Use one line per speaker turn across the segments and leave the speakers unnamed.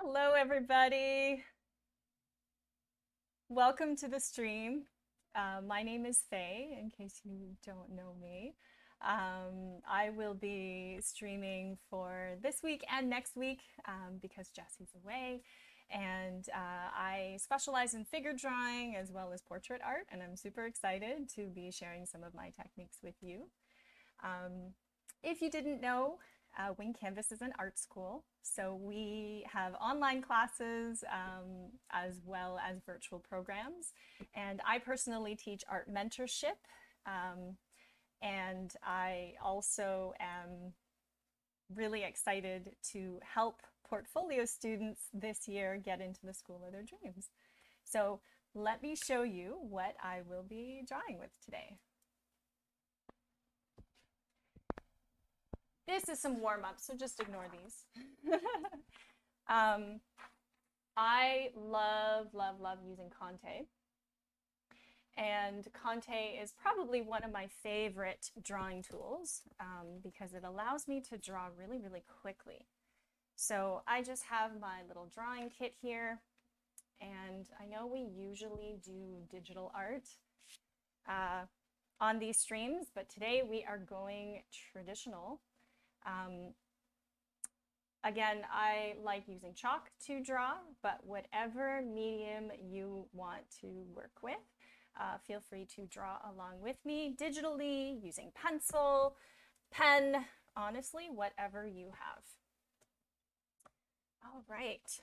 Hello, everybody. Welcome to the stream. My name is Fei, in case you don't know me. I will be streaming for this week and next week because Jesse's away. And I specialize in figure drawing as well as portrait art, and I'm super excited to be sharing some of my techniques with you. If you didn't know, Wing Canvas is an art school, so we have online classes as well as virtual programs. And I personally teach Art Mentorship, and I also am really excited to help portfolio students this year get into the school of their dreams. So let me show you what I will be drawing with today. This is some warm-up, so just ignore these. I love using Conte. And Conte is probably one of my favorite drawing tools because it allows me to draw really quickly. So I just have my little drawing kit here, and I know we usually do digital art on these streams, but today we are going traditional. Again, I like using chalk to draw, but whatever medium you want to work with, feel free to draw along with me digitally, using pencil, pen, honestly, whatever you have. All right.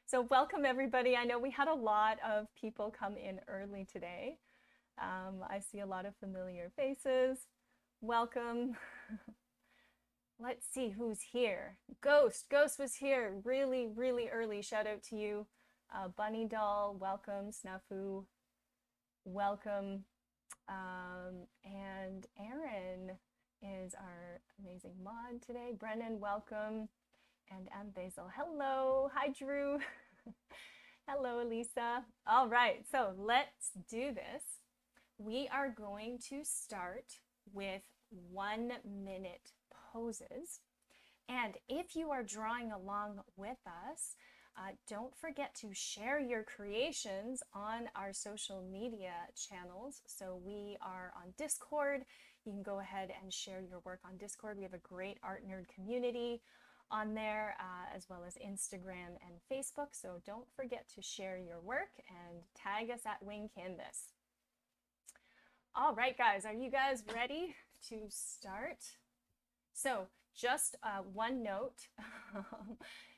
So welcome everybody. I know we had a lot of people come in early today. I see a lot of familiar faces. Welcome. Let's see who's here. Ghost was here really early. Shout out to you. Bunny Doll, welcome. Snafu, welcome. And Aaron is our amazing mod today. Brennan, welcome. And Basil, hello. Hi, Drew. Hello, Elisa. All right, so let's do this. We are going to start with 1 minute poses. And if you are drawing along with us, don't forget to share your creations on our social media channels. So we are on Discord. You can go ahead and share your work on Discord. We have a great art nerd community on there, as well as Instagram and Facebook. So don't forget to share your work and tag us at Wing Canvas. All right, guys, are you guys ready to start? So just one note,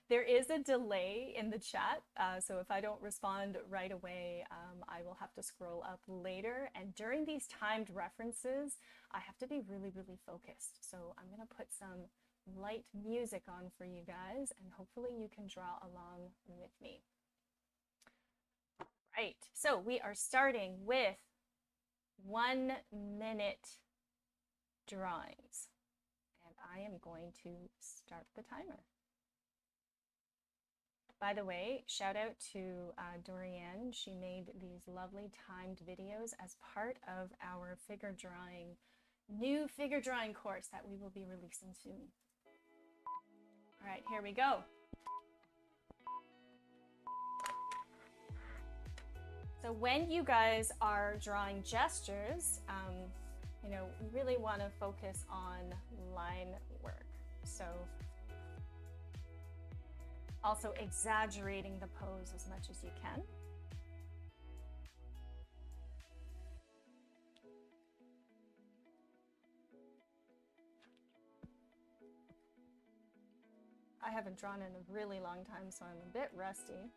there is a delay in the chat. So if I don't respond right away, I will have to scroll up later. And during these timed references, I have to be really focused. So I'm gonna put some light music on for you guys, and hopefully you can draw along with me. Right, so we are starting with 1 minute drawings. And I am going to start the timer. By the way, shout out to Dorianne. She made these lovely timed videos as part of our new figure drawing course that we will be releasing soon. All right, here we go. So when you guys are drawing gestures, you know, you really want to focus on line work. So also exaggerating the pose as much as you can. I haven't drawn in a really long time, so I'm a bit rusty.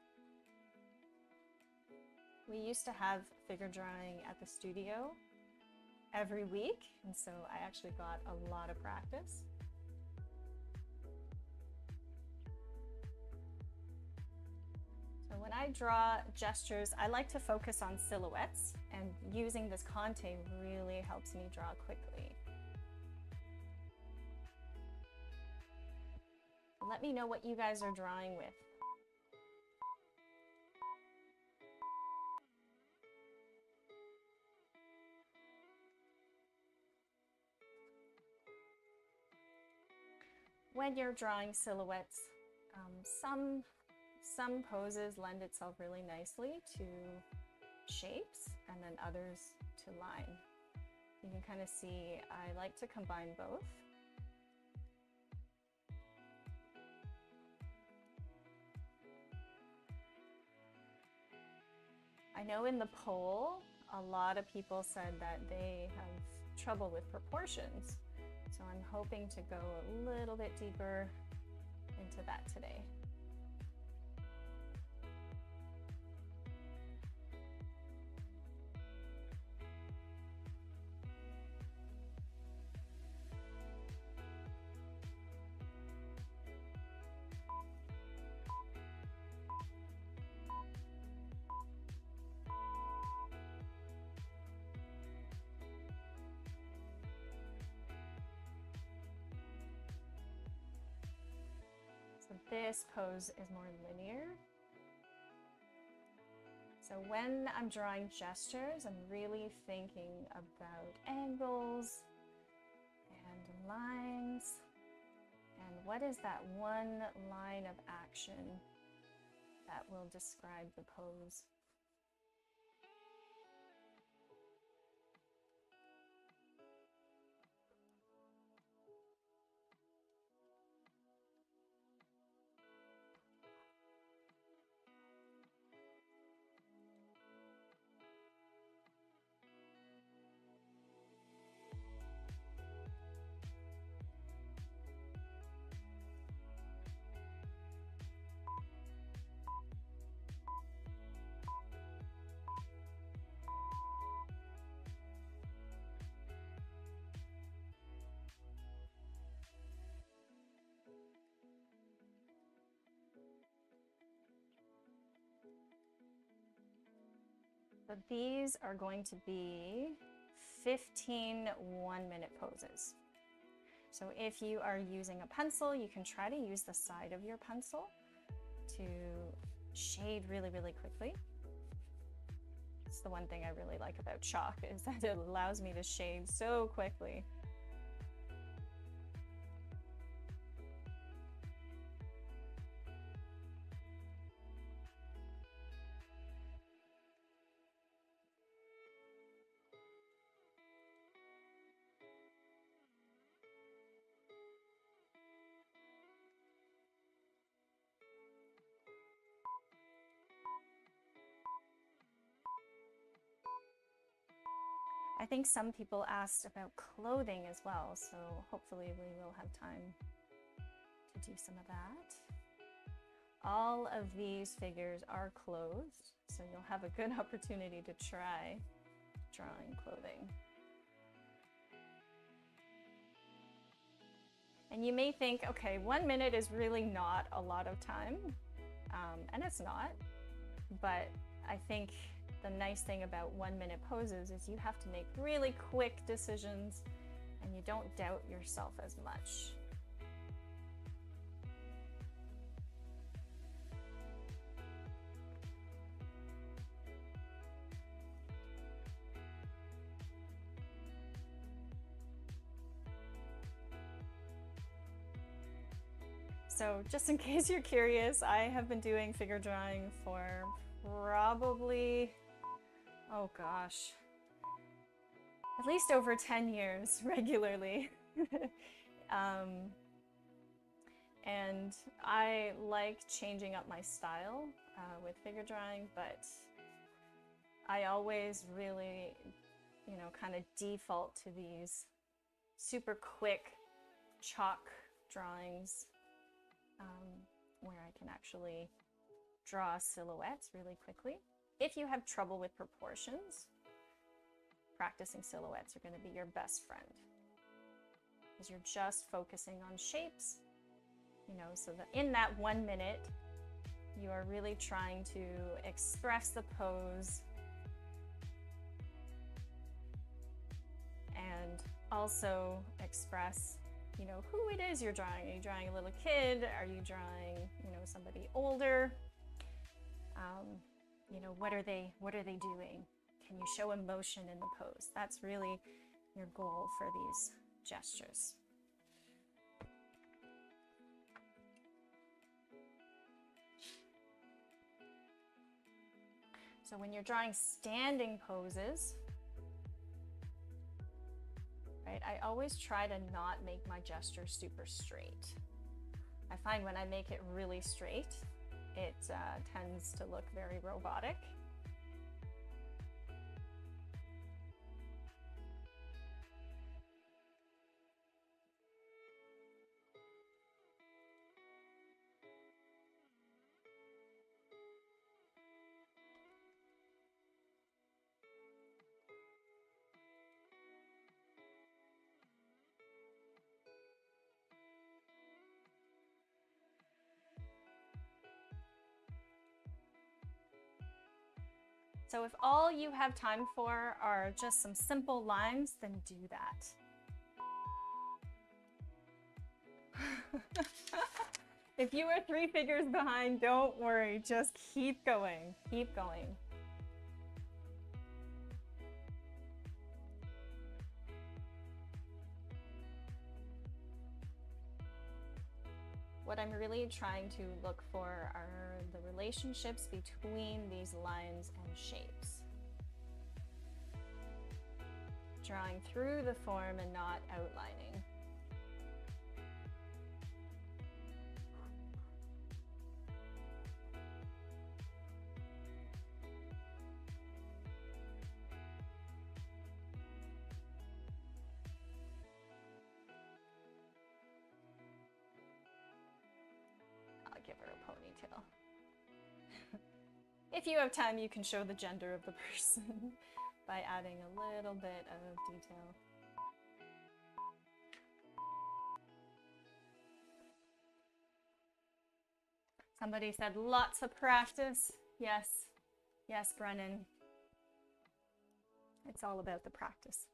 We used to have figure drawing at the studio every week, and so I actually got a lot of practice. So when I draw gestures, I like to focus on silhouettes, and using this Conte really helps me draw quickly. Let me know what you guys are drawing with. When you're drawing silhouettes, Some poses lend itself really nicely to shapes and then others to line. You can kind of see I like to combine both. I know in the poll, a lot of people said that they have trouble with proportions. So I'm hoping to go a little bit deeper into that today. So this pose is more linear. So when I'm drawing gestures, I'm really thinking about angles and lines. And what is that one line of action that will describe the pose? So these are going to be 15 one-minute poses. So if you are using a pencil, you can try to use the side of your pencil to shade really, really quickly. It's the one thing I really like about chalk, is that it allows me to shade so quickly. I think some people asked about clothing as well, so hopefully we will have time to do some of that. All of these figures are clothed, so you'll have a good opportunity to try drawing clothing. And you may think, okay, 1 minute is really not a lot of time, and it's not, but I think the nice thing about 1 minute poses is you have to make really quick decisions and you don't doubt yourself as much. So just in case you're curious, I have been doing figure drawing for probably, oh gosh, at least over 10 years regularly. And I like changing up my style with figure drawing, but I always really, kind of default to these super quick chalk drawings where I can actually draw silhouettes really quickly. If you have trouble with proportions, practicing silhouettes are going to be your best friend, because you're just focusing on shapes, so that in that 1 minute, you are really trying to express the pose and also express who it is you're drawing. Are you drawing a little kid? Are you drawing, somebody older? What are they doing? Can you show emotion in the pose? That's really your goal for these gestures. So when you're drawing standing poses, right, I always try to not make my gesture super straight. I find when I make it really straight, it tends to look very robotic. So if all you have time for are just some simple lines, then do that. If you are 3 figures behind, don't worry, just keep going, keep going. What I'm really trying to look for are the relationships between these lines and shapes. Drawing through the form and not outlining. Give her a ponytail. If you have time, you can show the gender of the person by adding a little bit of detail. Somebody said lots of practice. Yes, yes, Brennan. It's all about the practice.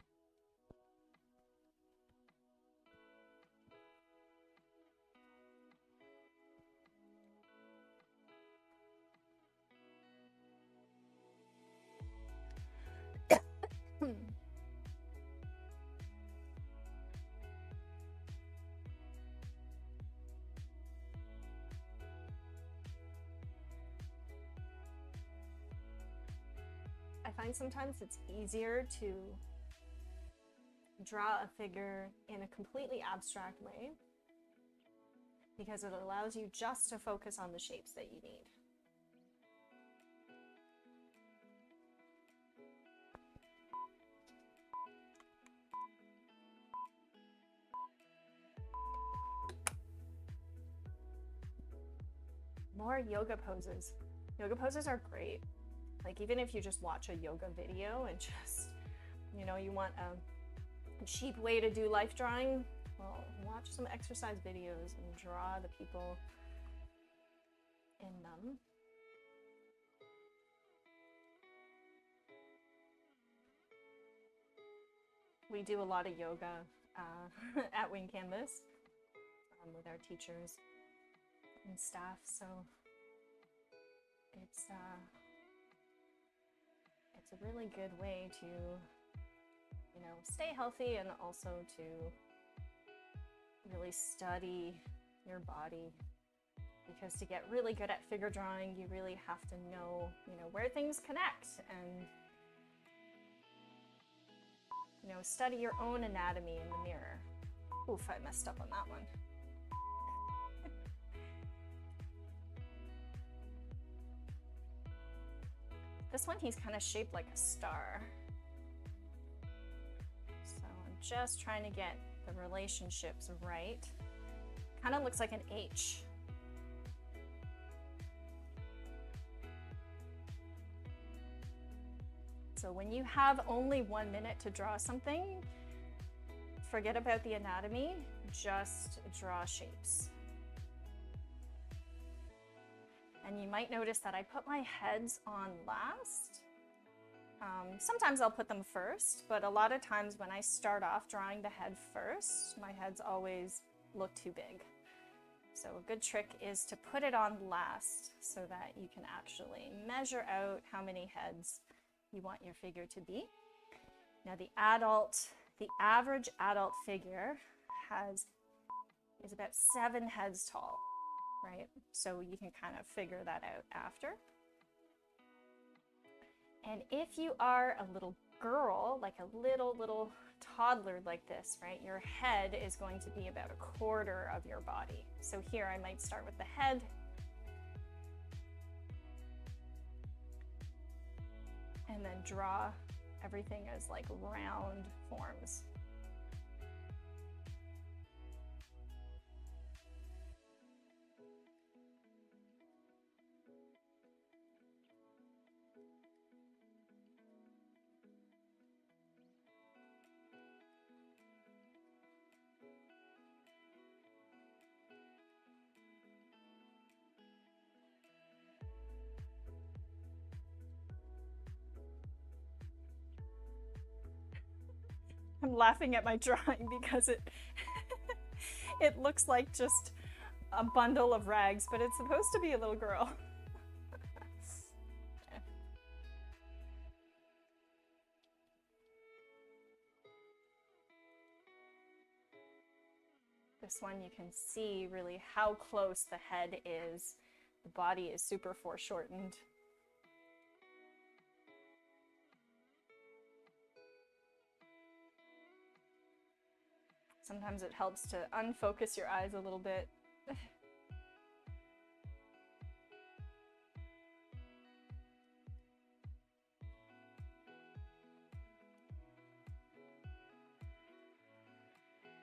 I find sometimes it's easier to draw a figure in a completely abstract way because it allows you just to focus on the shapes that you need. More yoga poses. Yoga poses are great. Like even if you just watch a yoga video and just, you know, you want a cheap way to do life drawing, well, watch some exercise videos and draw the people in them. We do a lot of yoga at Wing Canvas with our teachers and staff, so it's a really good way to, you know, stay healthy and also to really study your body, because to get really good at figure drawing, you really have to know, you know, where things connect and, you know, study your own anatomy in the mirror. Oof, I messed up on that one. This one, he's kind of shaped like a star. So I'm just trying to get the relationships right. Kind of looks like an H. So when you have only 1 minute to draw something, forget about the anatomy, just draw shapes. And you might notice that I put my heads on last. Sometimes I'll put them first, but a lot of times when I start off drawing the head first, my heads always look too big. So a good trick is to put it on last so that you can actually measure out how many heads you want your figure to be. Now the average adult figure is about 7 heads tall. Right? So you can kind of figure that out after. And if you are a little girl, like a little toddler like this, right, your head is going to be about 1/4 of your body. So here I might start with the head. And then draw everything as like round forms. I'm laughing at my drawing because it it looks like just a bundle of rags, but it's supposed to be a little girl. Okay. This one you can see really how close the head is. The body is super foreshortened. Sometimes it helps to unfocus your eyes a little bit.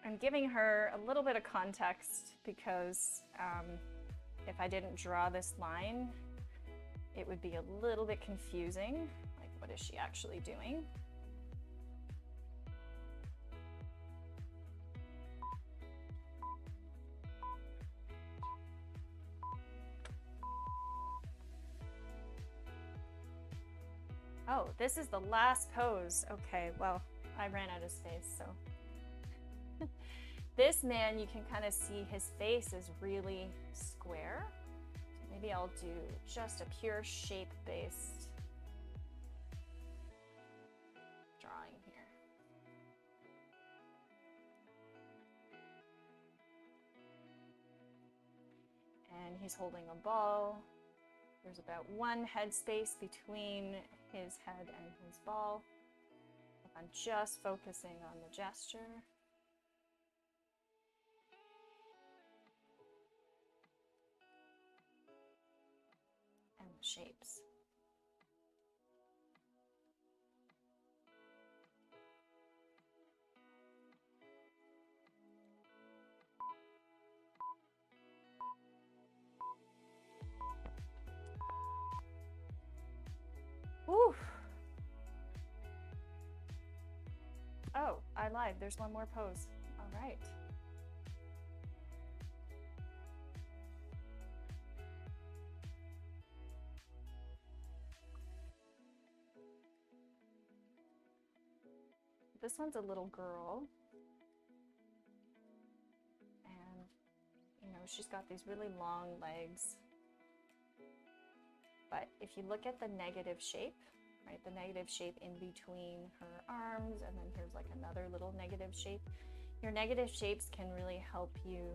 I'm giving her a little bit of context because if I didn't draw this line, it would be a little bit confusing. Like, what is she actually doing? Oh, this is the last pose. Okay, well, I ran out of space, so. This man, you can kind of see his face is really square. Maybe I'll do just a pure shape-based drawing here. And he's holding a ball. There's about 1 head space between his head and his ball. I'm just focusing on the gesture. And the shapes. Woo! Oh, I lied. There's one more pose. All right. This one's a little girl. And, you know, she's got these really long legs. But if you look at the negative shape, right, the negative shape in between her arms, and then here's like another little negative shape. Your negative shapes can really help you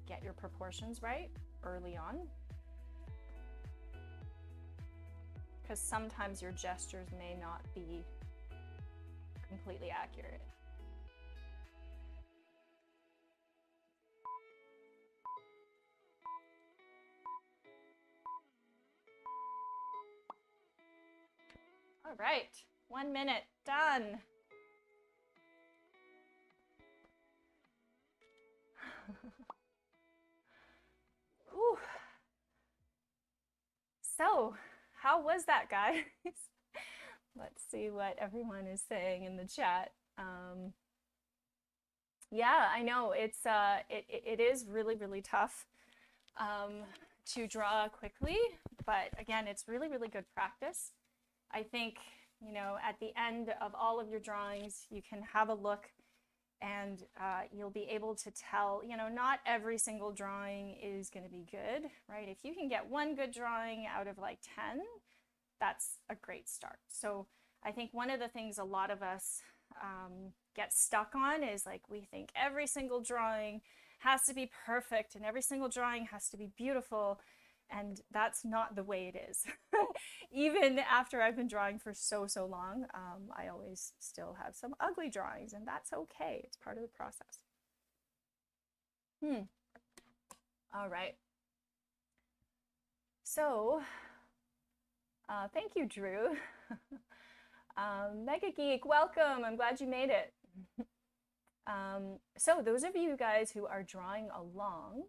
get your proportions right early on. Because sometimes your gestures may not be completely accurate. All right, 1 minute, done. Whew. So, how was that, guys? Let's see what everyone is saying in the chat. Yeah, I know it is really tough to draw quickly, but again, it's really good practice. I think, you know, at the end of all of your drawings, you can have a look and you'll be able to tell, you know, not every single drawing is going to be good, right? If you can get 1 good drawing out of like 10, that's a great start. So I think one of the things a lot of us get stuck on is like, we think every single drawing has to be perfect and every single drawing has to be beautiful. And that's not the way it is. Even after I've been drawing for so long, I always still have some ugly drawings, and that's okay. It's part of the process. All right. So, thank you, Drew. Mega Geek, welcome. I'm glad you made it. So those of you guys who are drawing along,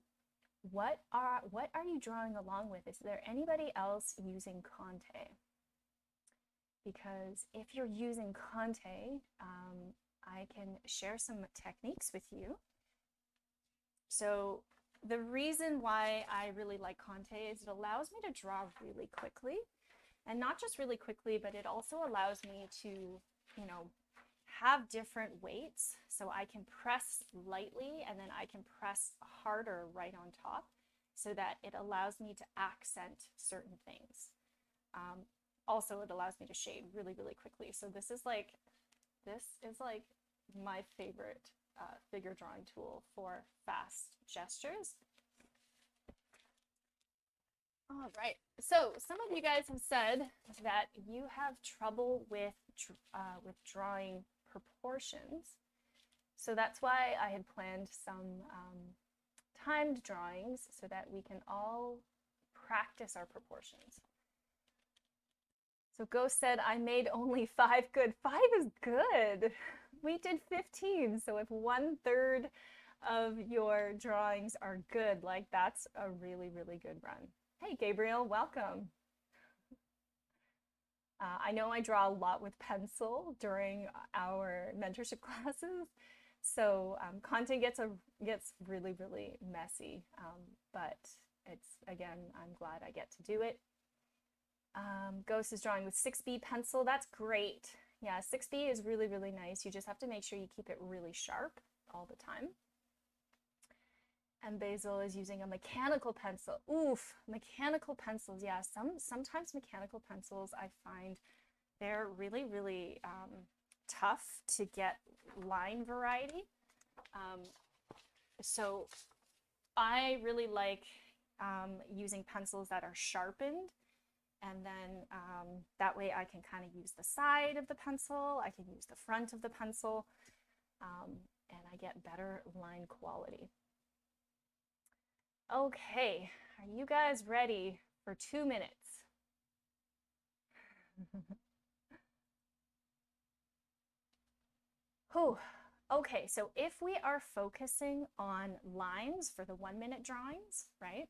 what are you drawing along with? Is there anybody else using Conte? Because if you're using Conte, I can share some techniques with you. So the reason why I really like Conte is it allows me to draw really quickly, and not just really quickly, but it also allows me to, you know, have different weights. So I can press lightly and then I can press harder right on top, so that it allows me to accent certain things. Also, it allows me to shade really quickly. So this is like my favorite figure drawing tool for fast gestures. All right, so some of you guys have said that you have trouble with drawing proportions. So that's why I had planned some timed drawings so that we can all practice our proportions. So Ghost said, I made only 5 good. 5 is good. We did 15. So if 1/3 of your drawings are good, like that's a really good run. Hey, Gabriel, welcome. I know I draw a lot with pencil during our mentorship classes, so content gets really messy, but it's, again, I'm glad I get to do it. Ghost is drawing with 6B pencil. That's great. Yeah, 6B is really nice. You just have to make sure you keep it really sharp all the time. And Basil is using a mechanical pencil. Oof, mechanical pencils. Yeah, sometimes mechanical pencils, I find they're really tough to get line variety. So I really like using pencils that are sharpened, and then that way I can kind of use the side of the pencil, I can use the front of the pencil, and I get better line quality. Okay, are you guys ready for 2 minutes? Whew. Okay, so if we are focusing on lines for the 1-minute drawings, right,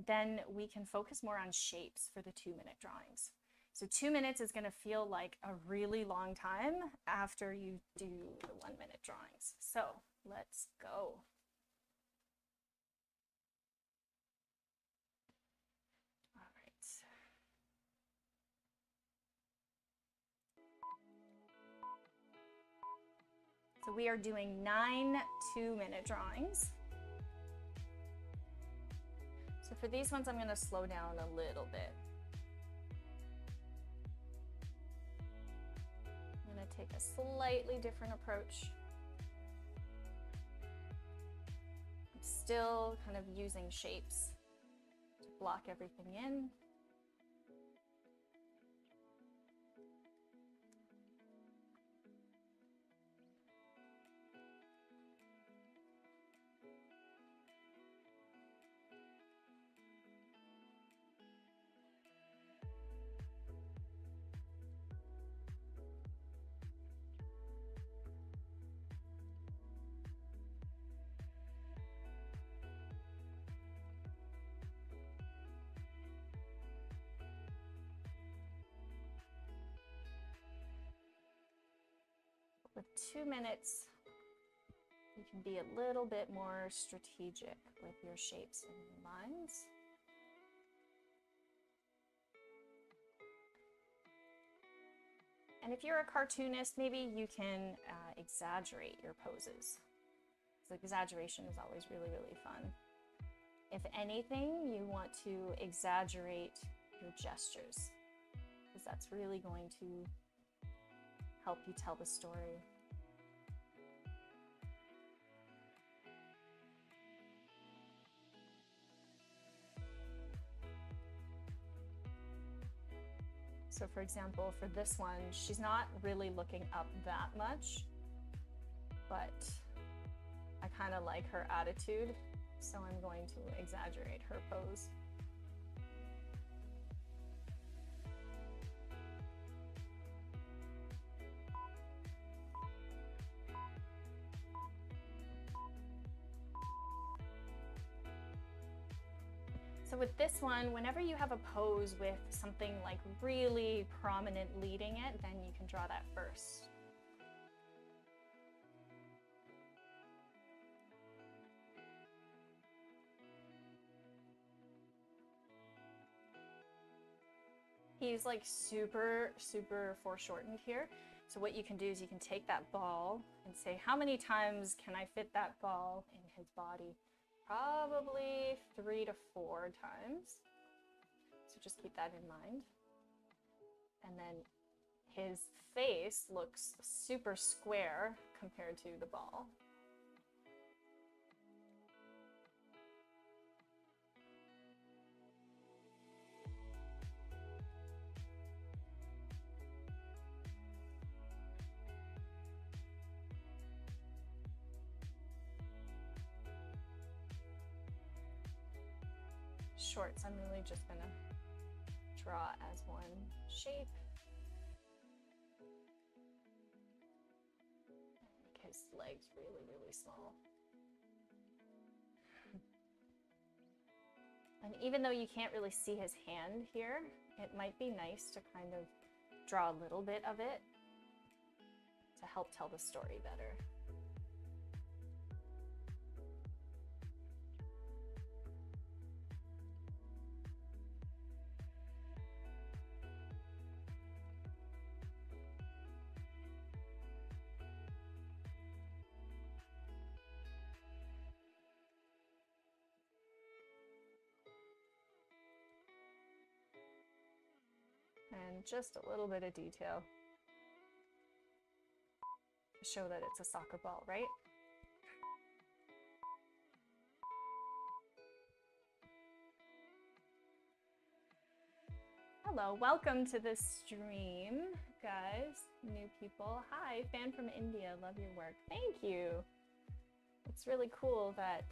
then we can focus more on shapes for the 2-minute drawings. So 2 minutes is going to feel like a really long time after you do the 1-minute drawings. So let's go. So we are doing 9 2-minute drawings. So for these ones, I'm going to slow down a little bit. I'm going to take a slightly different approach. I'm still kind of using shapes to block everything in. With 2 minutes, you can be a little bit more strategic with your shapes and your lines. And if you're a cartoonist, maybe you can exaggerate your poses. So exaggeration is always really fun. If anything, you want to exaggerate your gestures, because that's really going to help you tell the story. So for example, for this one, she's not really looking up that much, but I kind of like her attitude, so I'm going to exaggerate her pose. So with this one, whenever you have a pose with something like really prominent leading it, then you can draw that first. He's like super foreshortened here. So what you can do is you can take that ball and say, how many times can I fit that ball in his body? Probably 3 to 4 times. So just keep that in mind. And then his face looks super square compared to the ball. Shorts, I'm really just gonna draw as one shape. Make his legs really small. And even though you can't really see his hand here, it might be nice to kind of draw a little bit of it to help tell the story better. And just a little bit of detail to show that it's a soccer ball, right? Hello, welcome to the stream, guys, new people. Hi, fan from India, love your work. Thank you. It's really cool that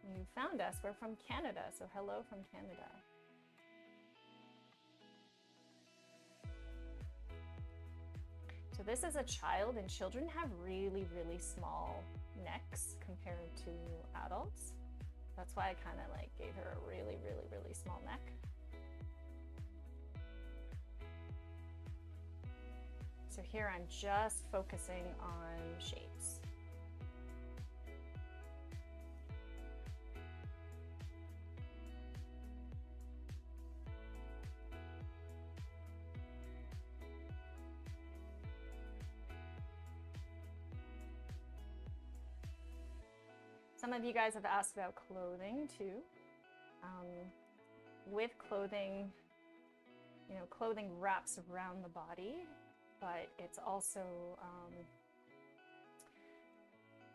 you found us. We're from Canada, so hello from Canada. So this is a child, and children have really small necks compared to adults. That's why I kind of like gave her a really small neck. So here I'm just focusing on shapes. Some of you guys have asked about clothing too. With clothing, you know, clothing wraps around the body, but it's also,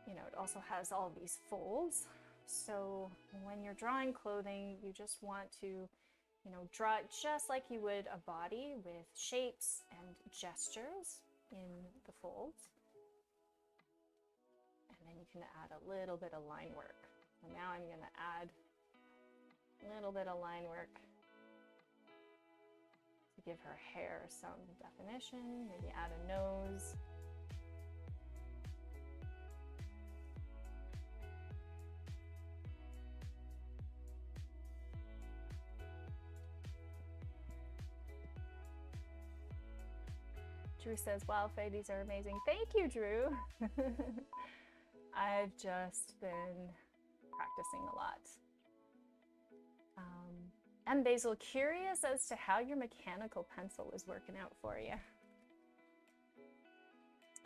you know, it also has all these folds. So when you're drawing clothing, you just want to, you know, draw it just like you would a body with shapes and gestures in the folds. And then you can add a little bit of line work. So now I'm going to add a little bit of line work to give her hair some definition, maybe add a nose. Drew says, wow, Faye, these are amazing. Thank you, Drew. I've just been practicing a lot. And Basil, curious as to how your mechanical pencil is working out for you.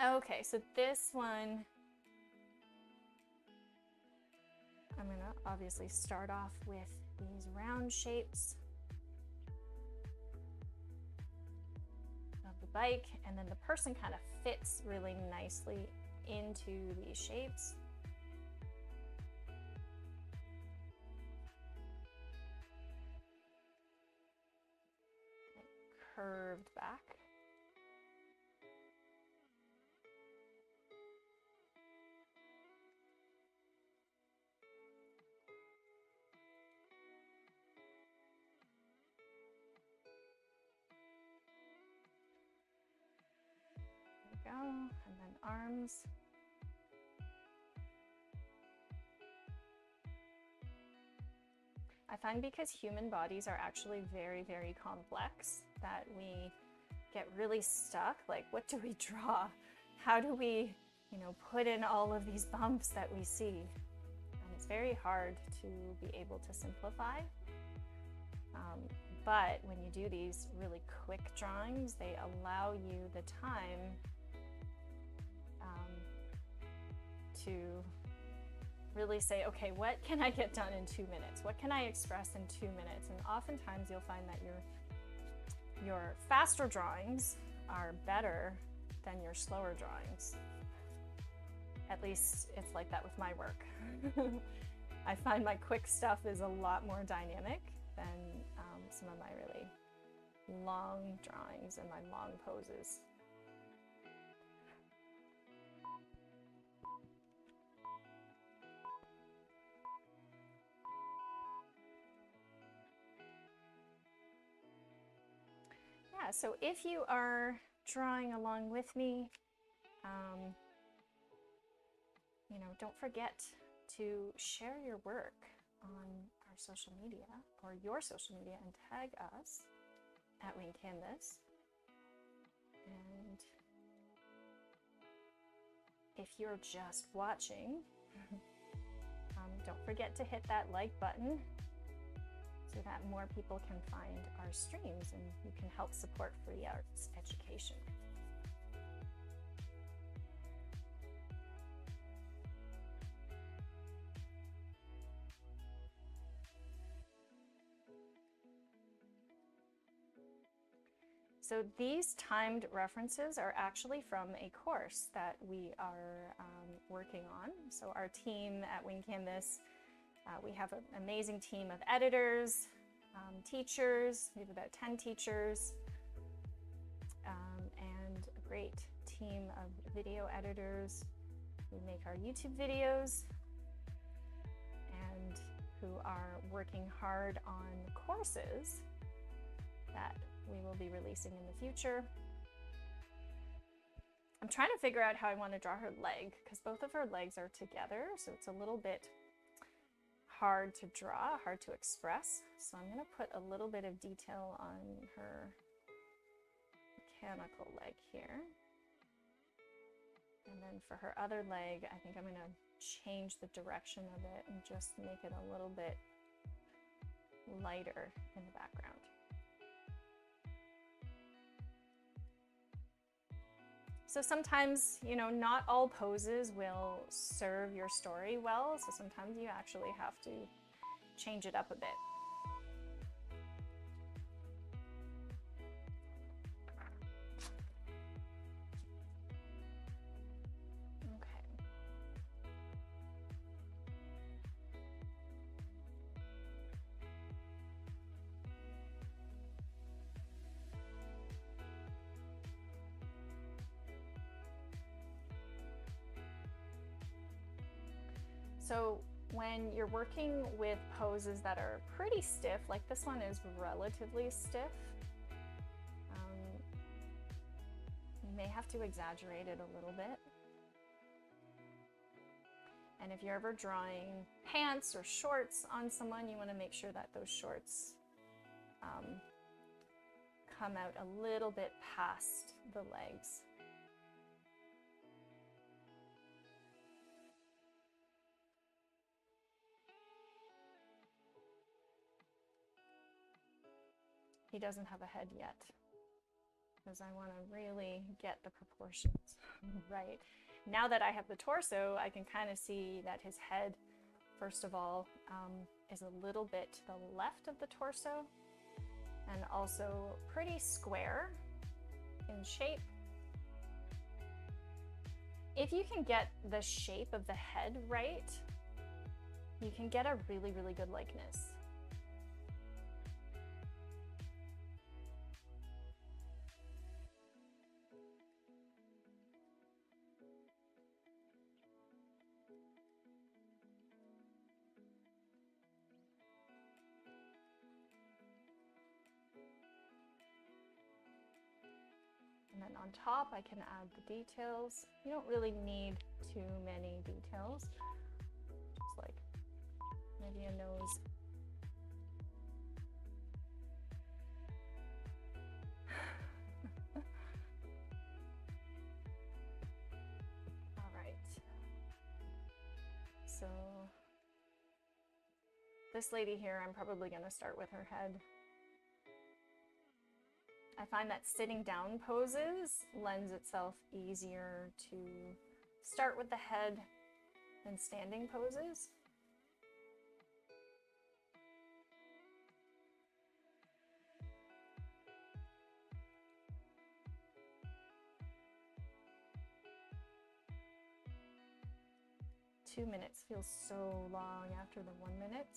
Okay, so this one, I'm gonna obviously start off with these round shapes of the bike, and then the person kind of fits really nicely into these shapes. curved back. There we go, and then arms. I find because human bodies are actually very, very complex that we get really stuck. Like, what do we draw? How do we, put in all of these bumps that we see? And it's very hard to be able to simplify. But when you do these really quick drawings, they allow you the time to really say, okay, what can I get done in 2 minutes? What can I express in 2 minutes? And oftentimes you'll find that your faster drawings are better than your slower drawings. At least it's like that with my work. I find my quick stuff is a lot more dynamic than some of my really long drawings and my long poses. Yeah, so if you are drawing along with me, don't forget to share your work on our social media or your social media and tag us at Wing Canvas. And if you're just watching, don't forget to hit that like button so that more people can find our streams and you can help support free arts education. So these timed references are actually from a course that we are working on. So our team at Wing Canvas, we have an amazing team of editors, teachers. We have about 10 teachers, and a great team of video editors who make our YouTube videos and who are working hard on courses that we will be releasing in the future. I'm trying to figure out how I want to draw her leg because both of her legs are together, so it's a little bit hard to draw, hard to express. So I'm going to put a little bit of detail on her mechanical leg here. And then for her other leg, I think I'm going to change the direction of it and just make it a little bit lighter in the background. So sometimes, not all poses will serve your story well, so sometimes you actually have to change it up a bit. So when you're working with poses that are pretty stiff, like this one is relatively stiff, you may have to exaggerate it a little bit. And if you're ever drawing pants or shorts on someone, you want to make sure that those shorts come out a little bit past the legs. He doesn't have a head yet because I want to really get the proportions right. Now that I have the torso, I can kind of see that his head, first of all, is a little bit to the left of the torso and also pretty square in shape. If you can get the shape of the head right, you can get a really, really good likeness. then on top, I can add the details. You don't really need too many details. Just like maybe a nose. All right. So this lady here, I'm probably going to start with her head. I find that sitting down poses lends itself easier to start with the head than standing poses. Two minutes feels so long after the 1 minute.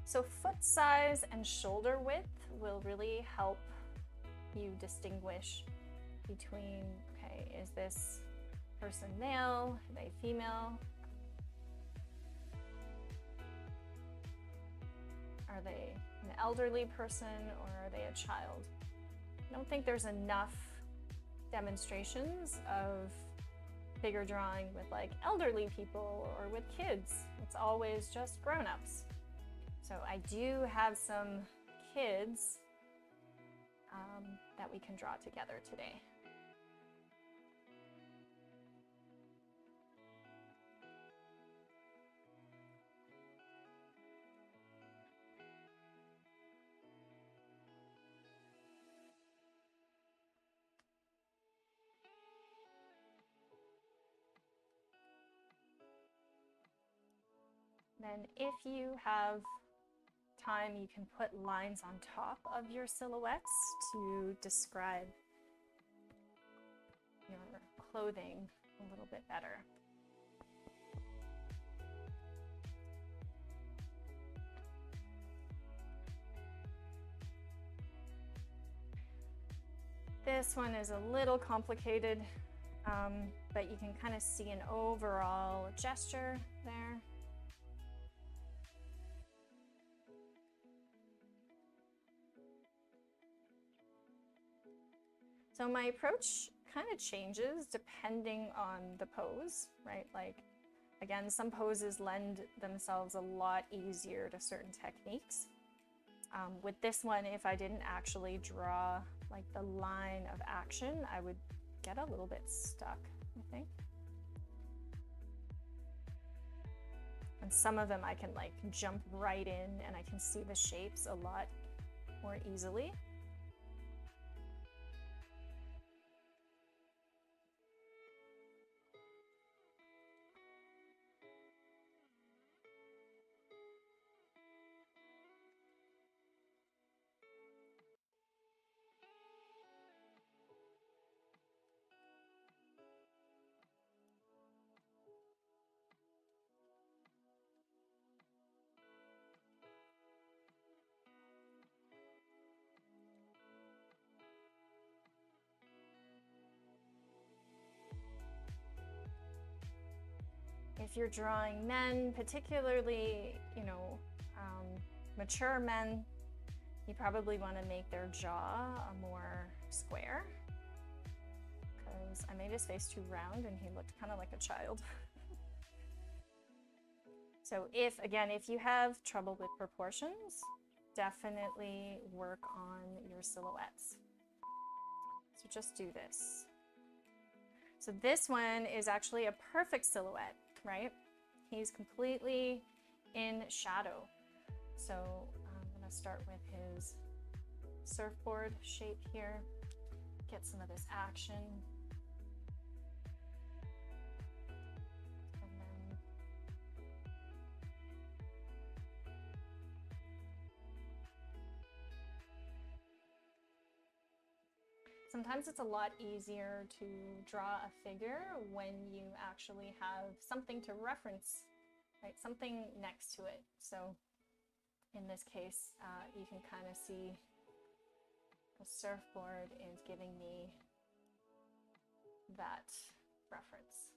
So foot size and shoulder width will really help you distinguish between, okay, is this person male? Are they female? Are they an elderly person or are they a child? I don't think there's enough demonstrations of figure drawing with like elderly people or with kids. It's always just grown-ups. So I do have some kids that we can draw together today. Then if you have time, you can put lines on top of your silhouettes to describe your clothing a little bit better. This one is a little complicated, but you can kind of see an overall gesture there. So my approach kind of changes depending on the pose, right? Like, again, some poses lend themselves a lot easier to certain techniques. With this one, if I didn't actually draw like the line of action, I would get a little bit stuck, I think. And some of them I can like jump right in and I can see the shapes a lot more easily. If you're drawing men, particularly, mature men, you probably want to make their jaw more square, because I made his face too round and he looked kind of like a child. So if you have trouble with proportions, definitely work on your silhouettes. So just do this. So this one is actually a perfect silhouette, right? He's completely in shadow. So I'm gonna start with his surfboard shape here, get some of this action. And then sometimes it's a lot easier to draw a figure when you actually have something to reference, right? Something next to it. So in this case, you can kind of see the surfboard is giving me that reference.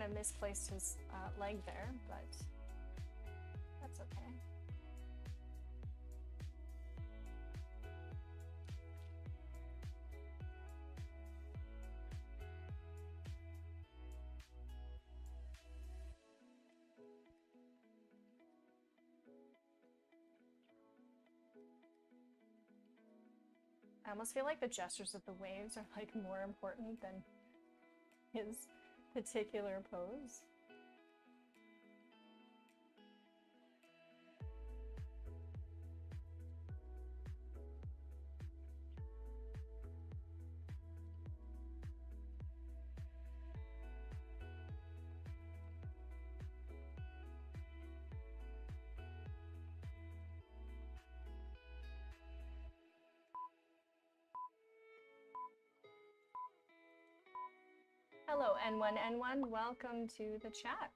of misplaced his leg there, but that's okay. I almost feel like the gestures of the waves are like more important than his particular pose. Hello, N1N1. Welcome to the chat.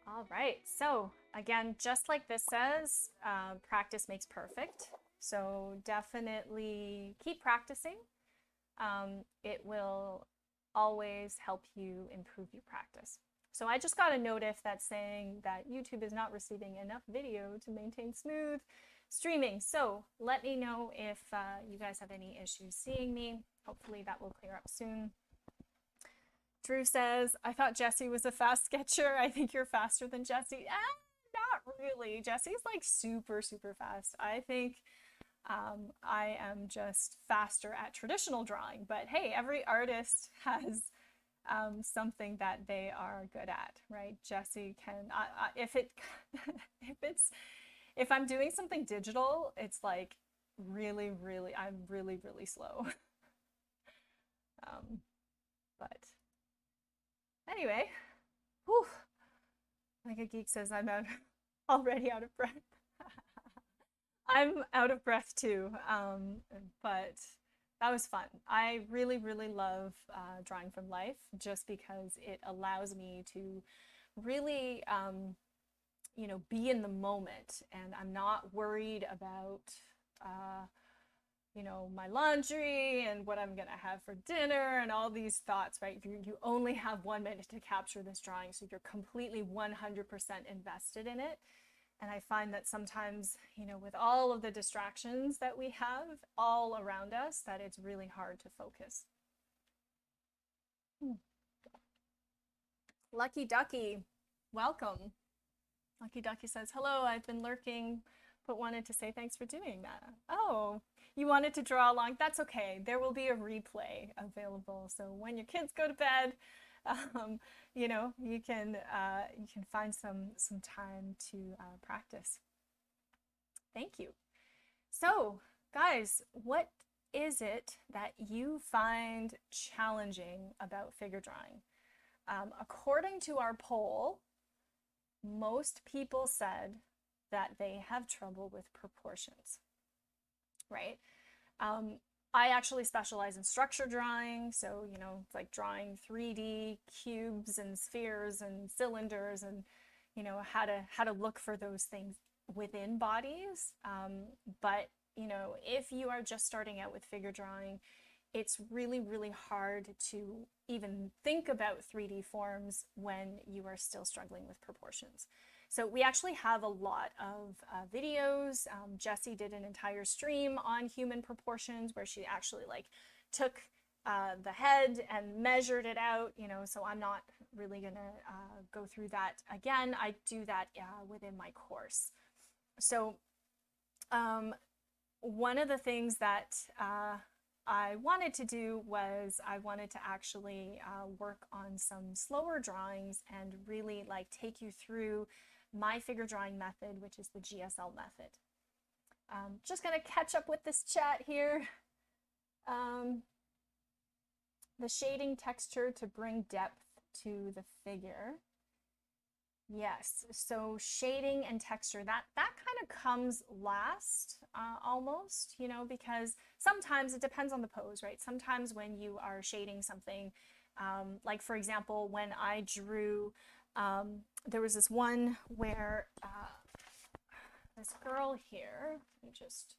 All right. So again, just like this says, practice makes perfect. So definitely keep practicing. It will always help you improve your practice. So I just got a notice that's saying that YouTube is not receiving enough video to maintain smooth streaming. So let me know if you guys have any issues seeing me. Hopefully that will clear up soon. Drew says, I thought Jesse was a fast sketcher. I think you're faster than Jesse. Not really. Jesse's like super, super fast. I think I am just faster at traditional drawing. But hey, every artist has something that they are good at, right? Jesse can, if I'm doing something digital, it's like I'm really, really slow. But anyway, whew, like a geek says, I'm already out of breath. I'm out of breath too, but that was fun. I really, really love drawing from life just because it allows me to really, you know, be in the moment, and I'm not worried about, you know, my laundry and what I'm gonna have for dinner and all these thoughts, right? You only have 1 minute to capture this drawing, so you're completely 100% invested in it. And I find that sometimes, you know, with all of the distractions that we have all around us, that it's really hard to focus. Lucky Ducky, welcome. Lucky Ducky says, hello, I've been lurking, but wanted to say thanks for doing that. Oh, you wanted to draw along? That's okay. There will be a replay available. So when your kids go to bed, you know, you can find some time to practice. Thank you. So guys, what is it that you find challenging about figure drawing? According to our poll, most people said that they have trouble with proportions, right? I actually specialize in structure drawing, so, you know, it's like drawing 3D cubes and spheres and cylinders, and, you know, how to look for those things within bodies. But, you know, if you are just starting out with figure drawing, it's really, really hard to even think about 3D forms when you are still struggling with proportions. So we actually have a lot of videos. Jessie did an entire stream on human proportions where she actually like took the head and measured it out, you know, so I'm not really gonna go through that again. I do that within my course. So one of the things that I wanted to do was I wanted to actually work on some slower drawings and really like take you through my figure drawing method, which is the GSL method. Just gonna catch up with this chat here. The shading texture to bring depth to the figure. Yes, so shading and texture, that kind of comes last almost, you know, because sometimes it depends on the pose, right? Sometimes when you are shading something, like for example, when I drew, there was this one where this girl here, let me just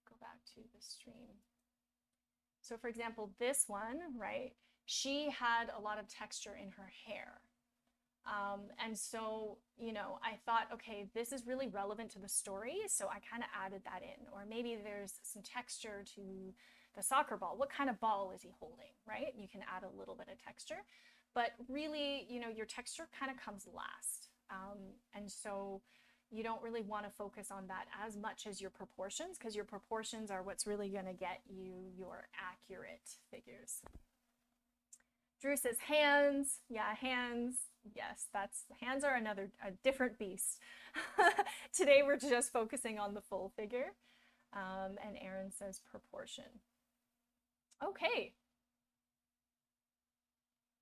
go back to the stream. So for example, this one, right? She had a lot of texture in her hair. And so, you know, I thought, okay, this is really relevant to the story. So I kind of added that in. Or maybe there's some texture to the soccer ball. What kind of ball is he holding, right? You can add a little bit of texture. But really, you know, your texture kind of comes last. And so you don't really want to focus on that as much as your proportions, because your proportions are what's really going to get you your accurate figures. Drew says hands. Yeah, hands. Yes, hands are a different beast. Today we're just focusing on the full figure. And Aaron says proportion. Okay.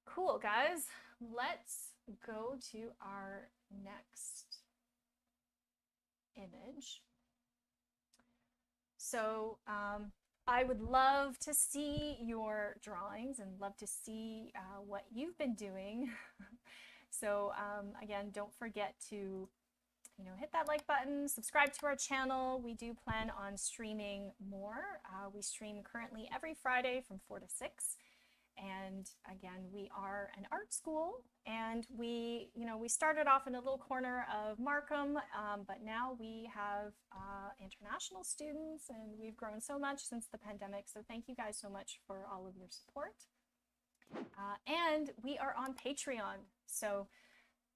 Cool, guys. Let's go to our next image. So I would love to see your drawings and love to see what you've been doing. So again, don't forget to, you know, hit that like button, subscribe to our channel. We do plan on streaming more. We stream currently every Friday from 4 to 6. And again, we are an art school, and we started off in a little corner of Markham, but now we have international students, and we've grown so much since the pandemic. So thank you guys so much for all of your support. And we are on Patreon. So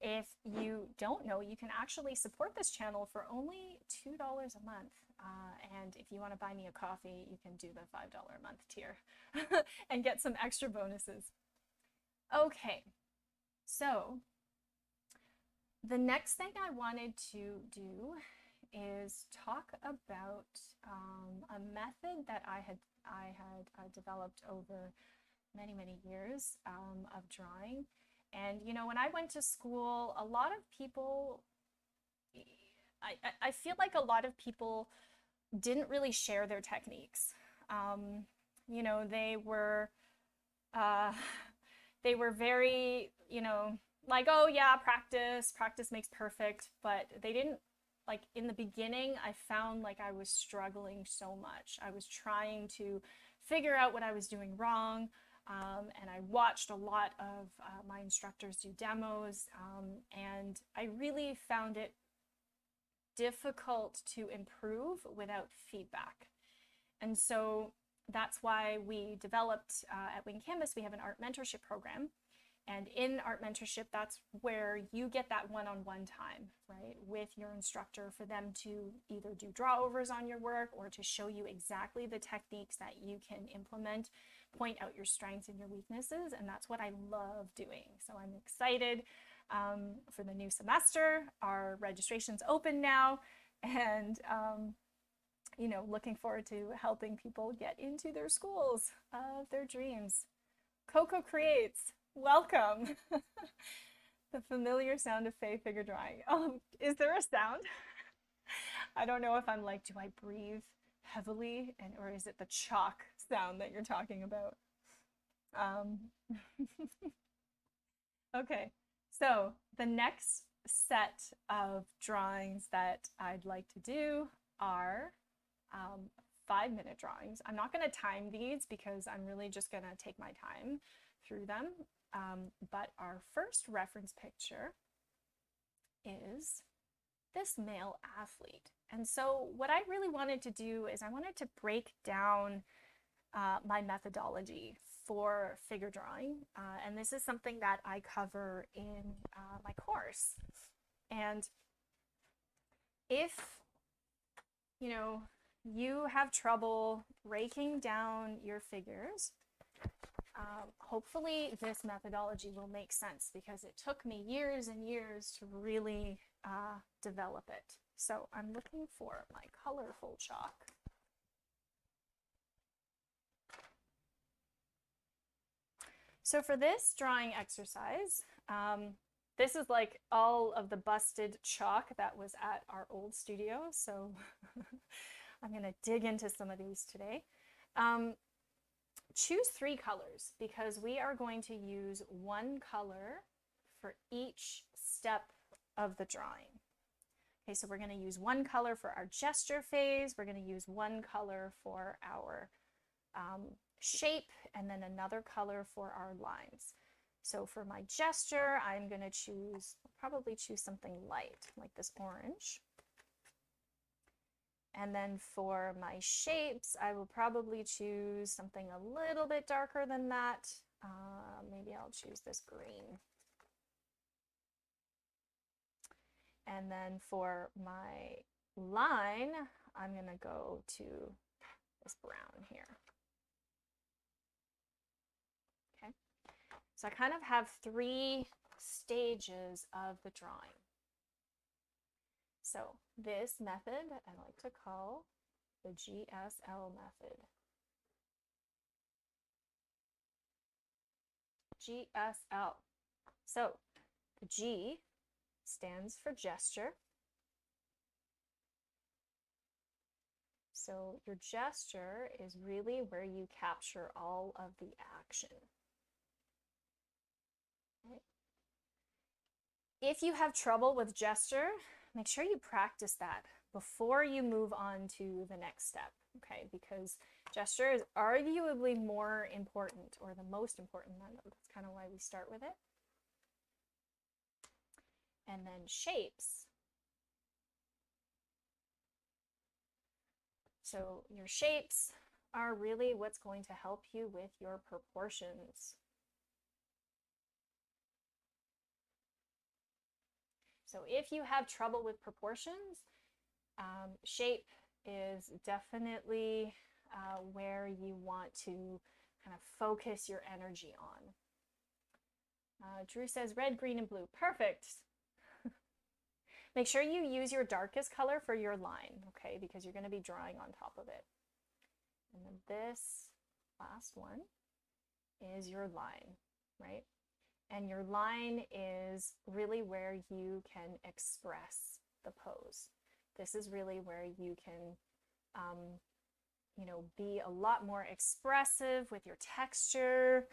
if you don't know, you can actually support this channel for only $2 a month. And if you want to buy me a coffee, you can do the $5 a month tier and get some extra bonuses. Okay, so the next thing I wanted to do is talk about a method that I had developed over many years of drawing. And you know, when I went to school, a lot of people, I feel like a lot of people didn't really share their techniques. You know, they were very, you know, like, oh yeah, practice makes perfect, but they didn't, like, in the beginning, I found like I was struggling so much. I was trying to figure out what I was doing wrong. And I watched a lot of my instructors do demos, and I really found it difficult to improve without feedback. And so that's why we developed at Wing Canvas, we have an art mentorship program. And in art mentorship, that's where you get that one-on-one time, right, with your instructor, for them to either do draw-overs on your work or to show you exactly the techniques that you can implement, point out your strengths and your weaknesses. And that's what I love doing. So I'm excited for the new semester. Our registration's open now, and you know, looking forward to helping people get into their schools of their dreams. Coco Creates, welcome. The familiar sound of Fei figure drawing. Oh, is there a sound? I don't know if I'm like, do I breathe heavily, or is it the chalk sound that you're talking about? Okay, so the next set of drawings that I'd like to do are 5-minute drawings. I'm not going to time these because I'm really just going to take my time through them. But our first reference picture is this male athlete. And so what I really wanted to do is I wanted to break down my methodology for figure drawing. And this is something that I cover in my course. And if, you know, you have trouble breaking down your figures, hopefully this methodology will make sense, because it took me years and years to really develop it. So I'm looking for my colorful chalk. So for this drawing exercise, this is like all of the busted chalk that was at our old studio. So I'm going to dig into some of these today. Choose 3 colors, because we are going to use one color for each step of the drawing. Okay, so we're going to use one color for our gesture phase. We're going to use one color for our shape and then another color for our lines. So for my gesture, I'm going to probably choose something light, like this orange. And then for my shapes, I will probably choose something a little bit darker than that. Maybe I'll choose this green. And then for my line, I'm going to go to this brown here. Okay. So I kind of have 3 stages of the drawing. So this method I like to call the GSL method. GSL. So the G stands for gesture. So your gesture is really where you capture all of the action. Okay. If you have trouble with gesture, make sure you practice that before you move on to the next step, okay? Because gesture is arguably more important, or the most important. That's kind of why we start with it. And then shapes. So your shapes are really what's going to help you with your proportions. So if you have trouble with proportions, shape is definitely where you want to kind of focus your energy on. Drew says red, green, and blue. Perfect. Make sure you use your darkest color for your line, okay? Because you're going to be drawing on top of it. And then this last one is your line, right? And your line is really where you can express the pose. This is really where you can, be a lot more expressive with your texture,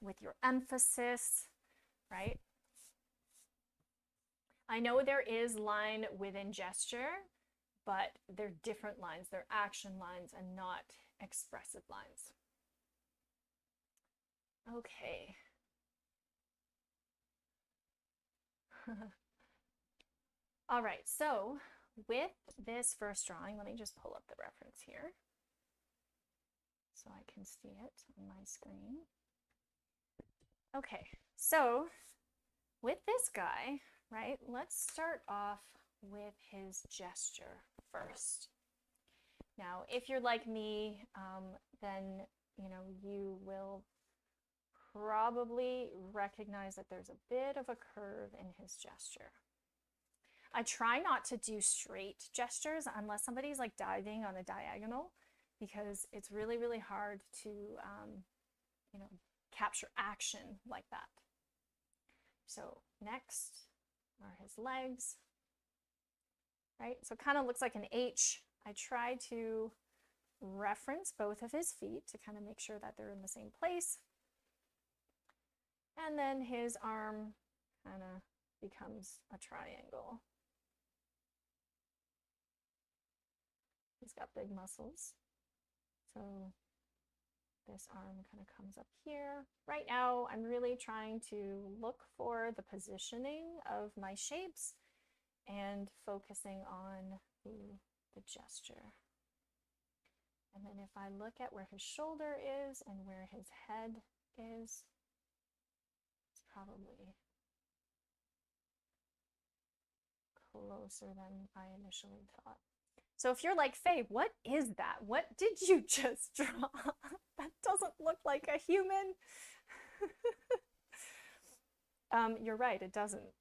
with your emphasis, right? I know there is line within gesture, but they're different lines. They're action lines and not expressive lines. Okay. All right, so with this first drawing, let me just pull up the reference here so I can see it on my screen. Okay, so with this guy, right, let's start off with his gesture first. Now, if you're like me, then, you will probably recognize that there's a bit of a curve in his gesture. I try not to do straight gestures unless somebody's like diving on a diagonal, because it's really, really hard to, capture action like that. So next are his legs, right? So it kind of looks like an H. I try to reference both of his feet to kind of make sure that they're in the same place. And then his arm kind of becomes a triangle. He's got big muscles. So this arm kind of comes up here. Right now, I'm really trying to look for the positioning of my shapes and focusing on the gesture. And then if I look at where his shoulder is and where his head is, it's probably closer than I initially thought. So if you're like, Faye, what is that? What did you just draw? That doesn't look like a human. You're right, it doesn't.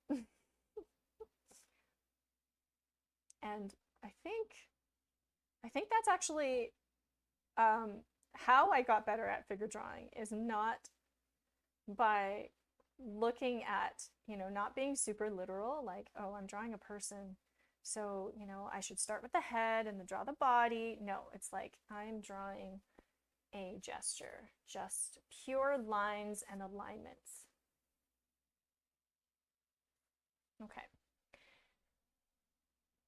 And I think that's actually how I got better at figure drawing, is not by looking at, not being super literal, like, oh, I'm drawing a person, so, I should start with the head and then draw the body. No, it's like I'm drawing a gesture, just pure lines and alignments. Okay.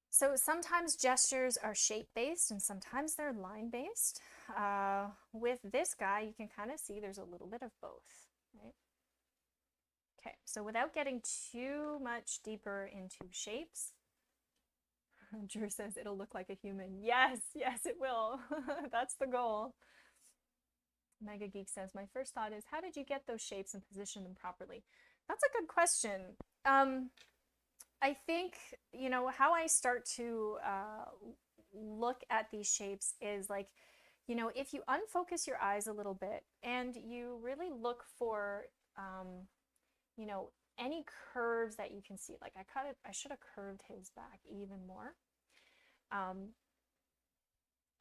So sometimes gestures are shape-based and sometimes they're line-based. with this guy, you can kind of see there's a little bit of both, right? Okay, so without getting too much deeper into shapes, Drew says it'll look like a human. Yes, yes, it will. That's the goal. Mega Geek says, my first thought is, how did you get those shapes and position them properly? That's a good question. I think, you know, how I start to look at these shapes is like, you know, if you unfocus your eyes a little bit and you really look for, you know, any curves that you can see. Like I should have curved his back even more.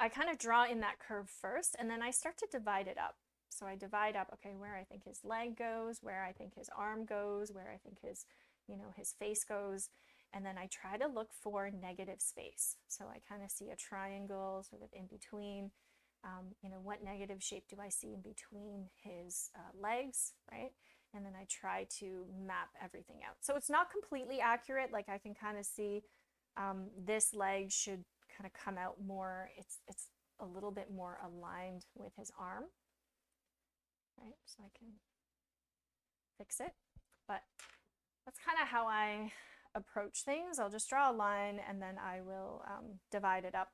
I kind of draw in that curve first, and then I start to divide it up. So I divide up, okay, where I think his leg goes, where I think his arm goes, where I think his, you know, his face goes. And then I try to look for negative space. So I kind of see a triangle sort of in between. You know, what negative shape do I see in between his legs, right? And then I try to map everything out. So it's not completely accurate. Like I can kind of see this leg should kind of come out more. It's a little bit more aligned with his arm, right? So I can fix it. But that's kind of how I approach things. I'll just draw a line and then I will divide it up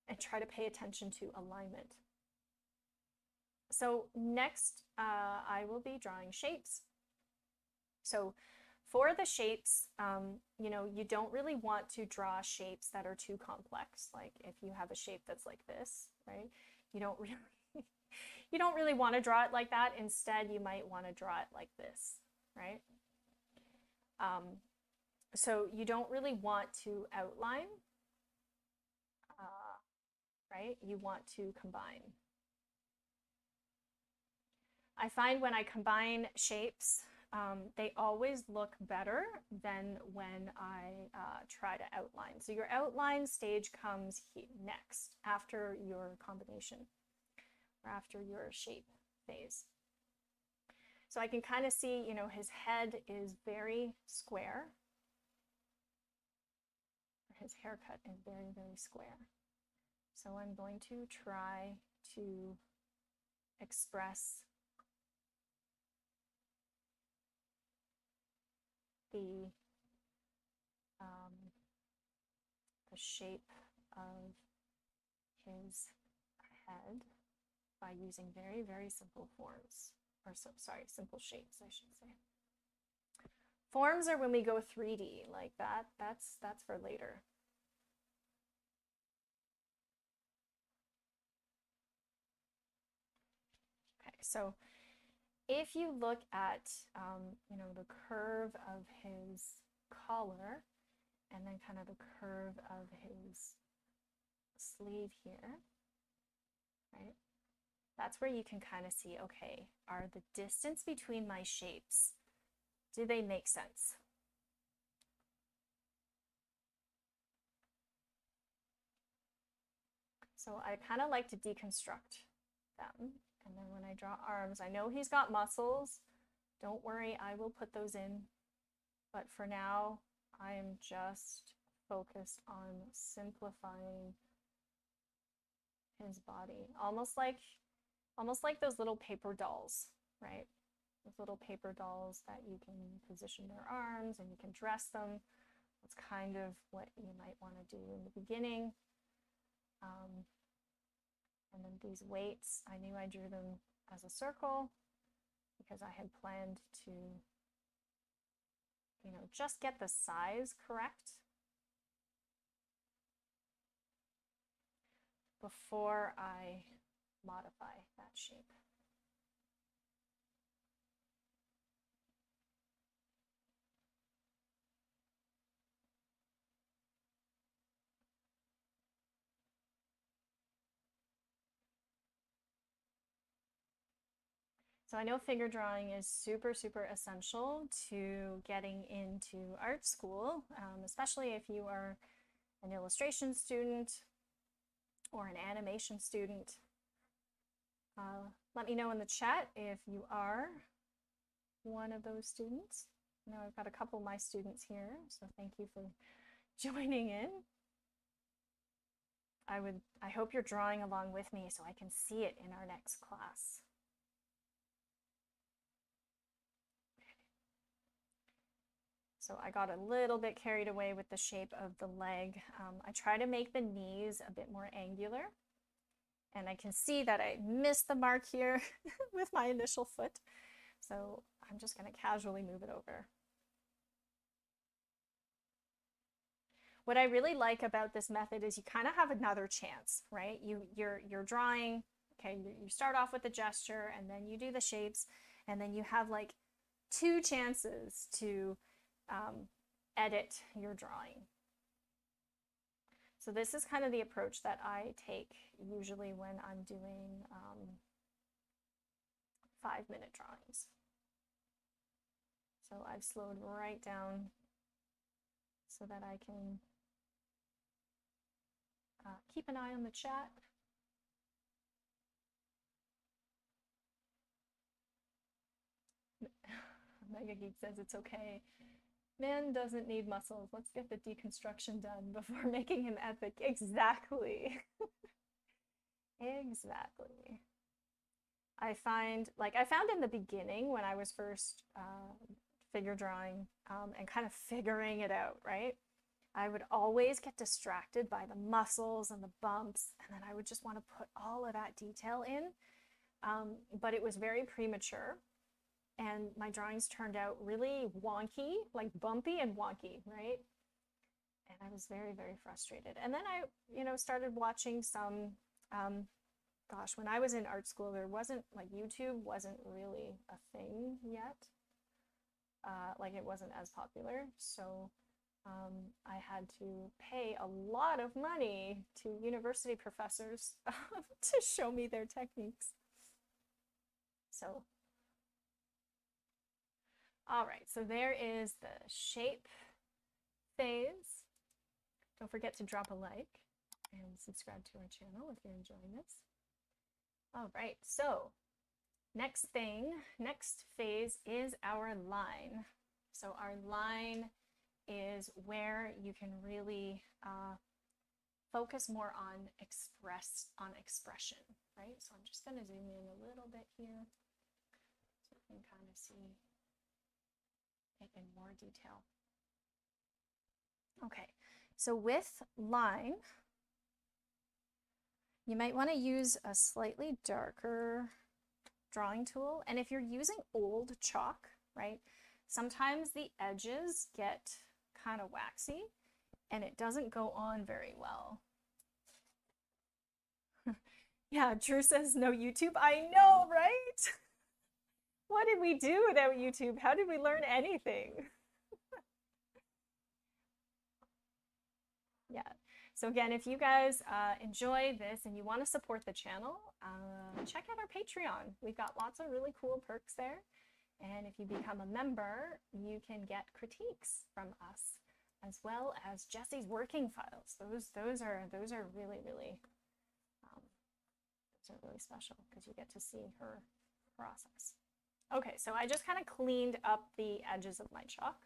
and try to pay attention to alignment. So next, I will be drawing shapes. So for the shapes, you know, you don't really want to draw shapes that are too complex. Like if you have a shape that's like this, right? You don't really want to draw it like that. Instead, you might want to draw it like this, right? So you don't really want to outline, right? You want to combine. I find when I combine shapes, they always look better than when I try to outline. So your outline stage comes next, after your combination, or after your shape phase. So I can kind of see, you know, his head is very square. His haircut is very, very square. So I'm going to try to express the shape of his head by using very, very simple forms, or simple shapes, I should say. Forms are when we go 3D, like that. That's for later. Okay, so if you look at, you know, the curve of his collar, and then kind of the curve of his sleeve here, right? That's where you can kind of see, okay, are the distance between my shapes, do they make sense? So I kind of like to deconstruct them. And then when I draw arms, I know he's got muscles. Don't worry, I will put those in. But for now, I am just focused on simplifying his body. Almost like those little paper dolls, right? Those little paper dolls that you can position their arms and you can dress them. That's kind of what you might want to do in the beginning. And then these weights, I knew I drew them as a circle because I had planned to, you know, just get the size correct before I modify that shape. So I know figure drawing is super, super essential to getting into art school, especially if you are an illustration student or an animation student. Let me know in the chat if you are one of those students. I know I've got a couple of my students here, so thank you for joining in. I hope you're drawing along with me so I can see it in our next class. So I got a little bit carried away with the shape of the leg. I try to make the knees a bit more angular. And I can see that I missed the mark here with my initial foot. So I'm just going to casually move it over. What I really like about this method is you kind of have another chance, right? You're drawing, okay, you start off with the gesture and then you do the shapes, and then you have like 2 chances to edit your drawing. So this is kind of the approach that I take usually when I'm doing 5-minute drawings. So I've slowed right down so that I can keep an eye on the chat. Mega Geek says it's okay. Man doesn't need muscles. Let's get the deconstruction done before making him epic. Exactly. Exactly. I found in the beginning when I was first figure drawing and kind of figuring it out, right? I would always get distracted by the muscles and the bumps, and then I would just want to put all of that detail in. But it was very premature, and my drawings turned out really wonky, like bumpy and wonky, right? And I was very, very frustrated. And then I, started watching some, gosh, when I was in art school, there wasn't, like, YouTube wasn't really a thing yet. Like, it wasn't as popular. So I had to pay a lot of money to university professors to show me their techniques. So, all right, so there is the shape phase. Don't forget to drop a like and subscribe to our channel if you're enjoying this. All right, so next phase is our line. So our line is where you can really focus more on expression, right? So I'm just going to zoom in a little bit here so you can kind of see it in more detail. Okay, so with line, you might want to use a slightly darker drawing tool. And if you're using old chalk, right, sometimes the edges get kind of waxy and it doesn't go on very well. Yeah, Drew says no YouTube. I know, right? What did we do without YouTube? How did we learn anything? Yeah. So again, if you guys enjoy this and you want to support the channel, check out our Patreon. We've got lots of really cool perks there. And if you become a member, you can get critiques from us, as well as Jessie's working files. Those are really, really special because you get to see her process. Okay, so I just kind of cleaned up the edges of my chalk.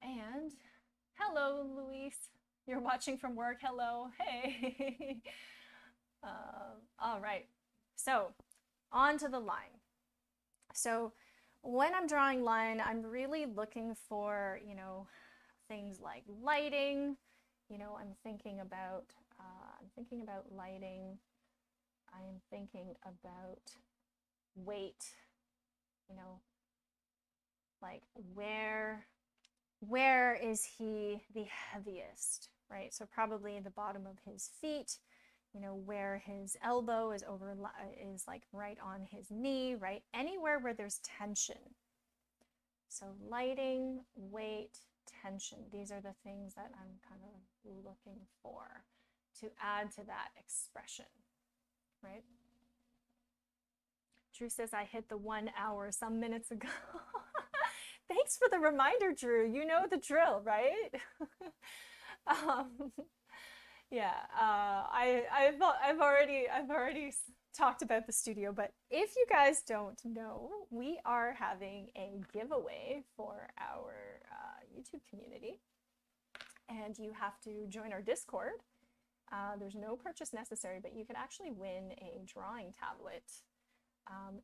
And hello, Luis. You're watching from work. Hello. Hey. All right. So on to the line. So when I'm drawing line, I'm really looking for, things like lighting. I'm thinking about lighting. I'm thinking about weight. Like where is he the heaviest, right? So probably the bottom of his feet, where his elbow is like right on his knee, right? Anywhere where there's tension. So lighting, weight, tension. These are the things that I'm kind of looking for to add to that expression, right? Drew says I hit the 1 hour some minutes ago. Thanks for the reminder, Drew. You know the drill, right? Yeah, I've already talked about the studio, but if you guys don't know, we are having a giveaway for our YouTube community. And you have to join our Discord. There's no purchase necessary, but you could actually win a drawing tablet.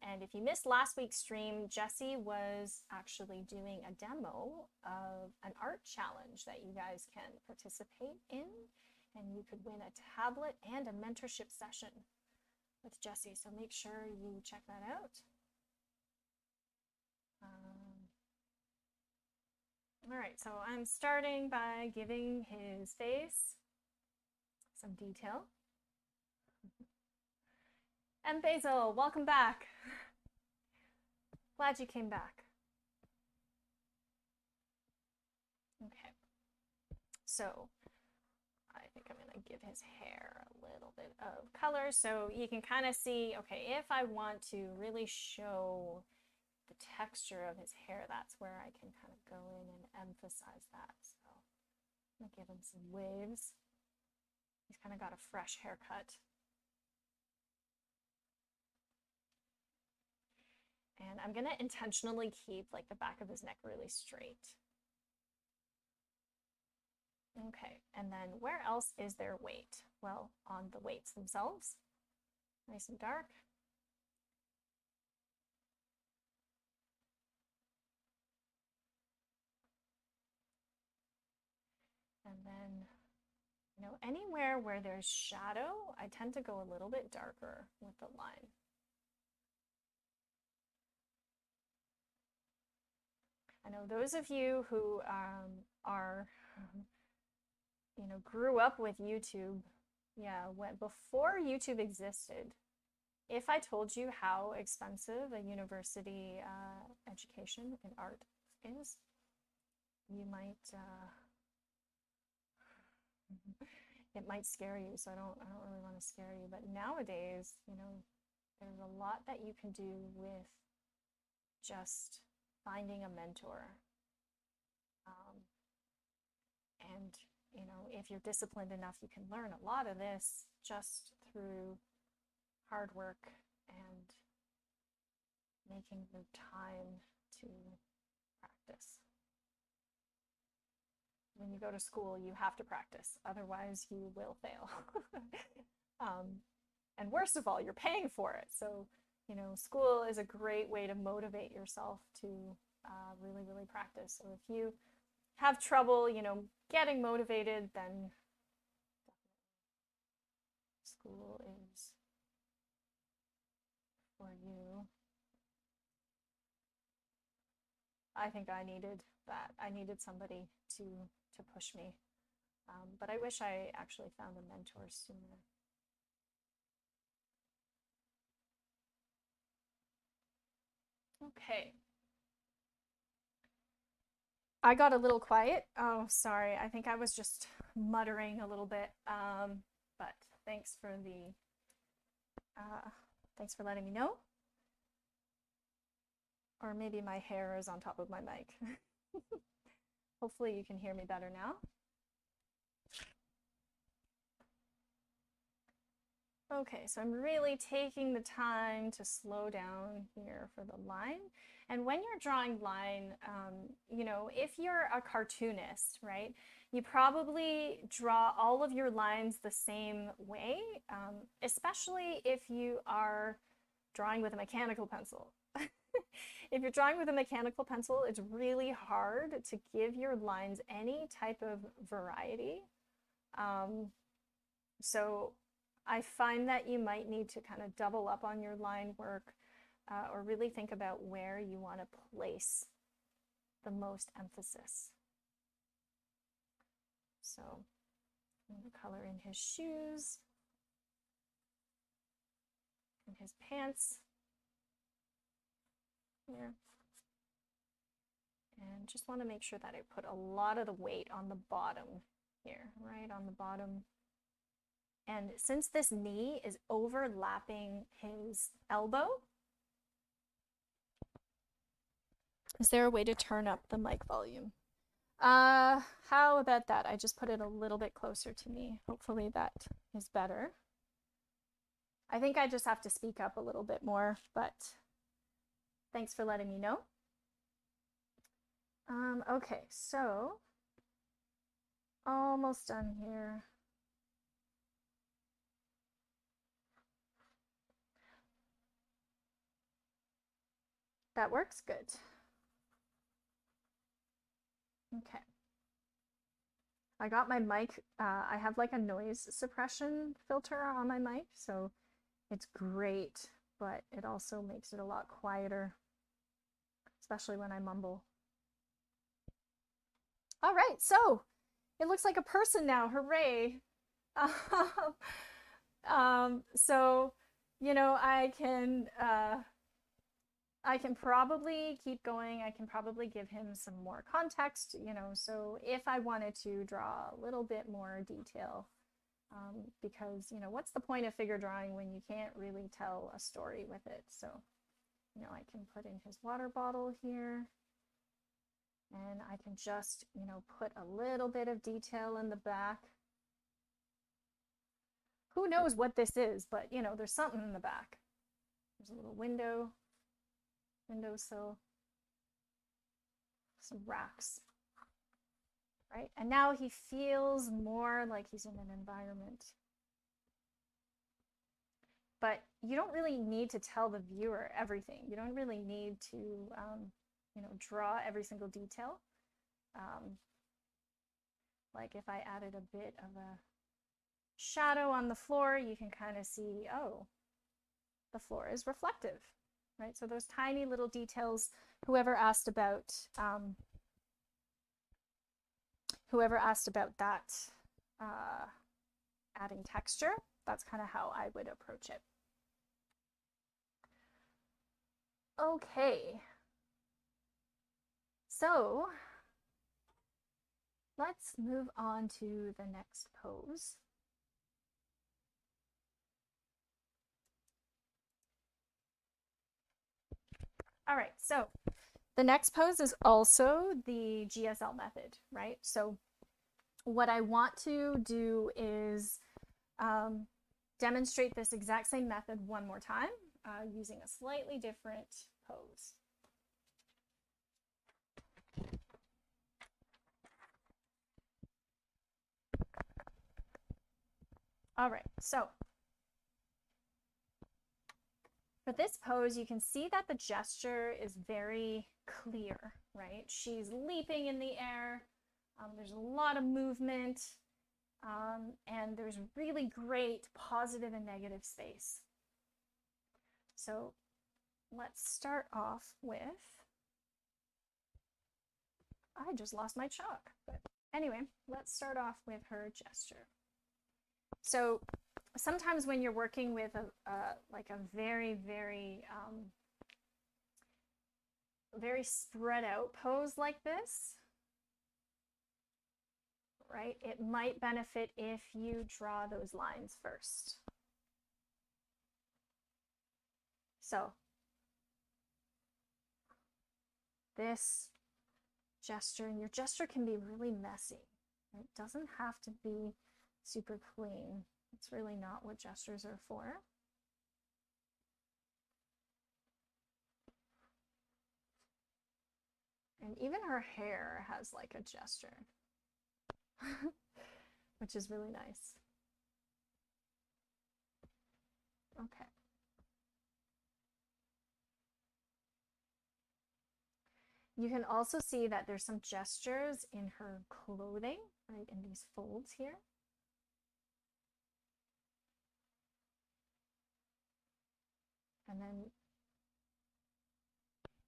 And if you missed last week's stream, Jessie was actually doing a demo of an art challenge that you guys can participate in, and you could win a tablet and a mentorship session with Jessie. So make sure you check that out. All right, so I'm starting by giving his face some detail. And Basil, welcome back. Glad you came back. Okay, so I think I'm gonna give his hair a little bit of color so you can kind of see, okay, if I want to really show the texture of his hair, that's where I can kind of go in and emphasize that. So I'm gonna give him some waves. He's kind of got a fresh haircut. And I'm gonna intentionally keep like the back of his neck really straight. Okay, and then where else is there weight? Well, on the weights themselves, nice and dark. And then, you know, anywhere where there's shadow, I tend to go a little bit darker with the line. I know those of you who you know, grew up with YouTube, yeah, before YouTube existed, if I told you how expensive a university education in art is, you might, it might scare you. So I don't really want to scare you. But nowadays, you know, there's a lot that you can do with just finding a mentor. And, you know, if you're disciplined enough, you can learn a lot of this just through hard work and making the time to practice. When you go to school, you have to practice, otherwise you will fail. And worst of all, you're paying for it. So, you know, school is a great way to motivate yourself to really, really practice. So if you have trouble, you know, getting motivated, then school is for you. I think I needed that. I needed somebody to push me. But I wish I actually found a mentor sooner. Okay. I got a little quiet. Oh, sorry. I think I was just muttering a little bit. But thanks for letting me know. Or maybe my hair is on top of my mic. Hopefully you can hear me better now. Okay, so I'm really taking the time to slow down here for the line. And when you're drawing line, you know, if you're a cartoonist, right, you probably draw all of your lines the same way, especially if you are drawing with a mechanical pencil. If you're drawing with a mechanical pencil, it's really hard to give your lines any type of variety. So I find that you might need to kind of double up on your line work or really think about where you want to place the most emphasis. So I'm going to color in his shoes and his pants here. And just want to make sure that I put a lot of the weight on the bottom here, right on the bottom. And since this knee is overlapping his elbow, is there a way to turn up the mic volume? How about that? I just put it a little bit closer to me. Hopefully that is better. I think I just have to speak up a little bit more, but thanks for letting me know. Okay, so almost done here. That works good. Okay. I got my mic, I have like a noise suppression filter on my mic, so it's great, but it also makes it a lot quieter, especially when I mumble. All right, so it looks like a person now. Hooray. So, you know, I can probably keep going. I can probably give him some more context, you know, so if I wanted to draw a little bit more detail, because, you know, what's the point of figure drawing when you can't really tell a story with it? So, you know, I can put in his water bottle here, and I can just, you know, put a little bit of detail in the back. Who knows what this is, but, you know, there's something in the back. There's a little windowsill, some racks, right? And now he feels more like he's in an environment. But you don't really need to tell the viewer everything. You don't really need to, you know, draw every single detail. Like if I added a bit of a shadow on the floor, you can kind of see, oh, the floor is reflective, right? So those tiny little details, whoever asked about that adding texture, that's kind of how I would approach it. Okay, so let's move on to the next pose. All right, so the next pose is also the GSL method, right? So what I want to do is demonstrate this exact same method one more time using a slightly different pose. All right, so for this pose, you can see that the gesture is very clear, right? She's leaping in the air. There's a lot of movement, and there's really great positive and negative space. So let's start off with, I just lost my chalk, but anyway, let's start off with her gesture. So sometimes when you're working with like a very, very, very spread out pose like this, right? It might benefit if you draw those lines first. So this gesture, and your gesture can be really messy. It doesn't have to be super clean. It's really not what gestures are for. And even her hair has like a gesture, which is really nice. Okay. You can also see that there's some gestures in her clothing, right, in these folds here. And then,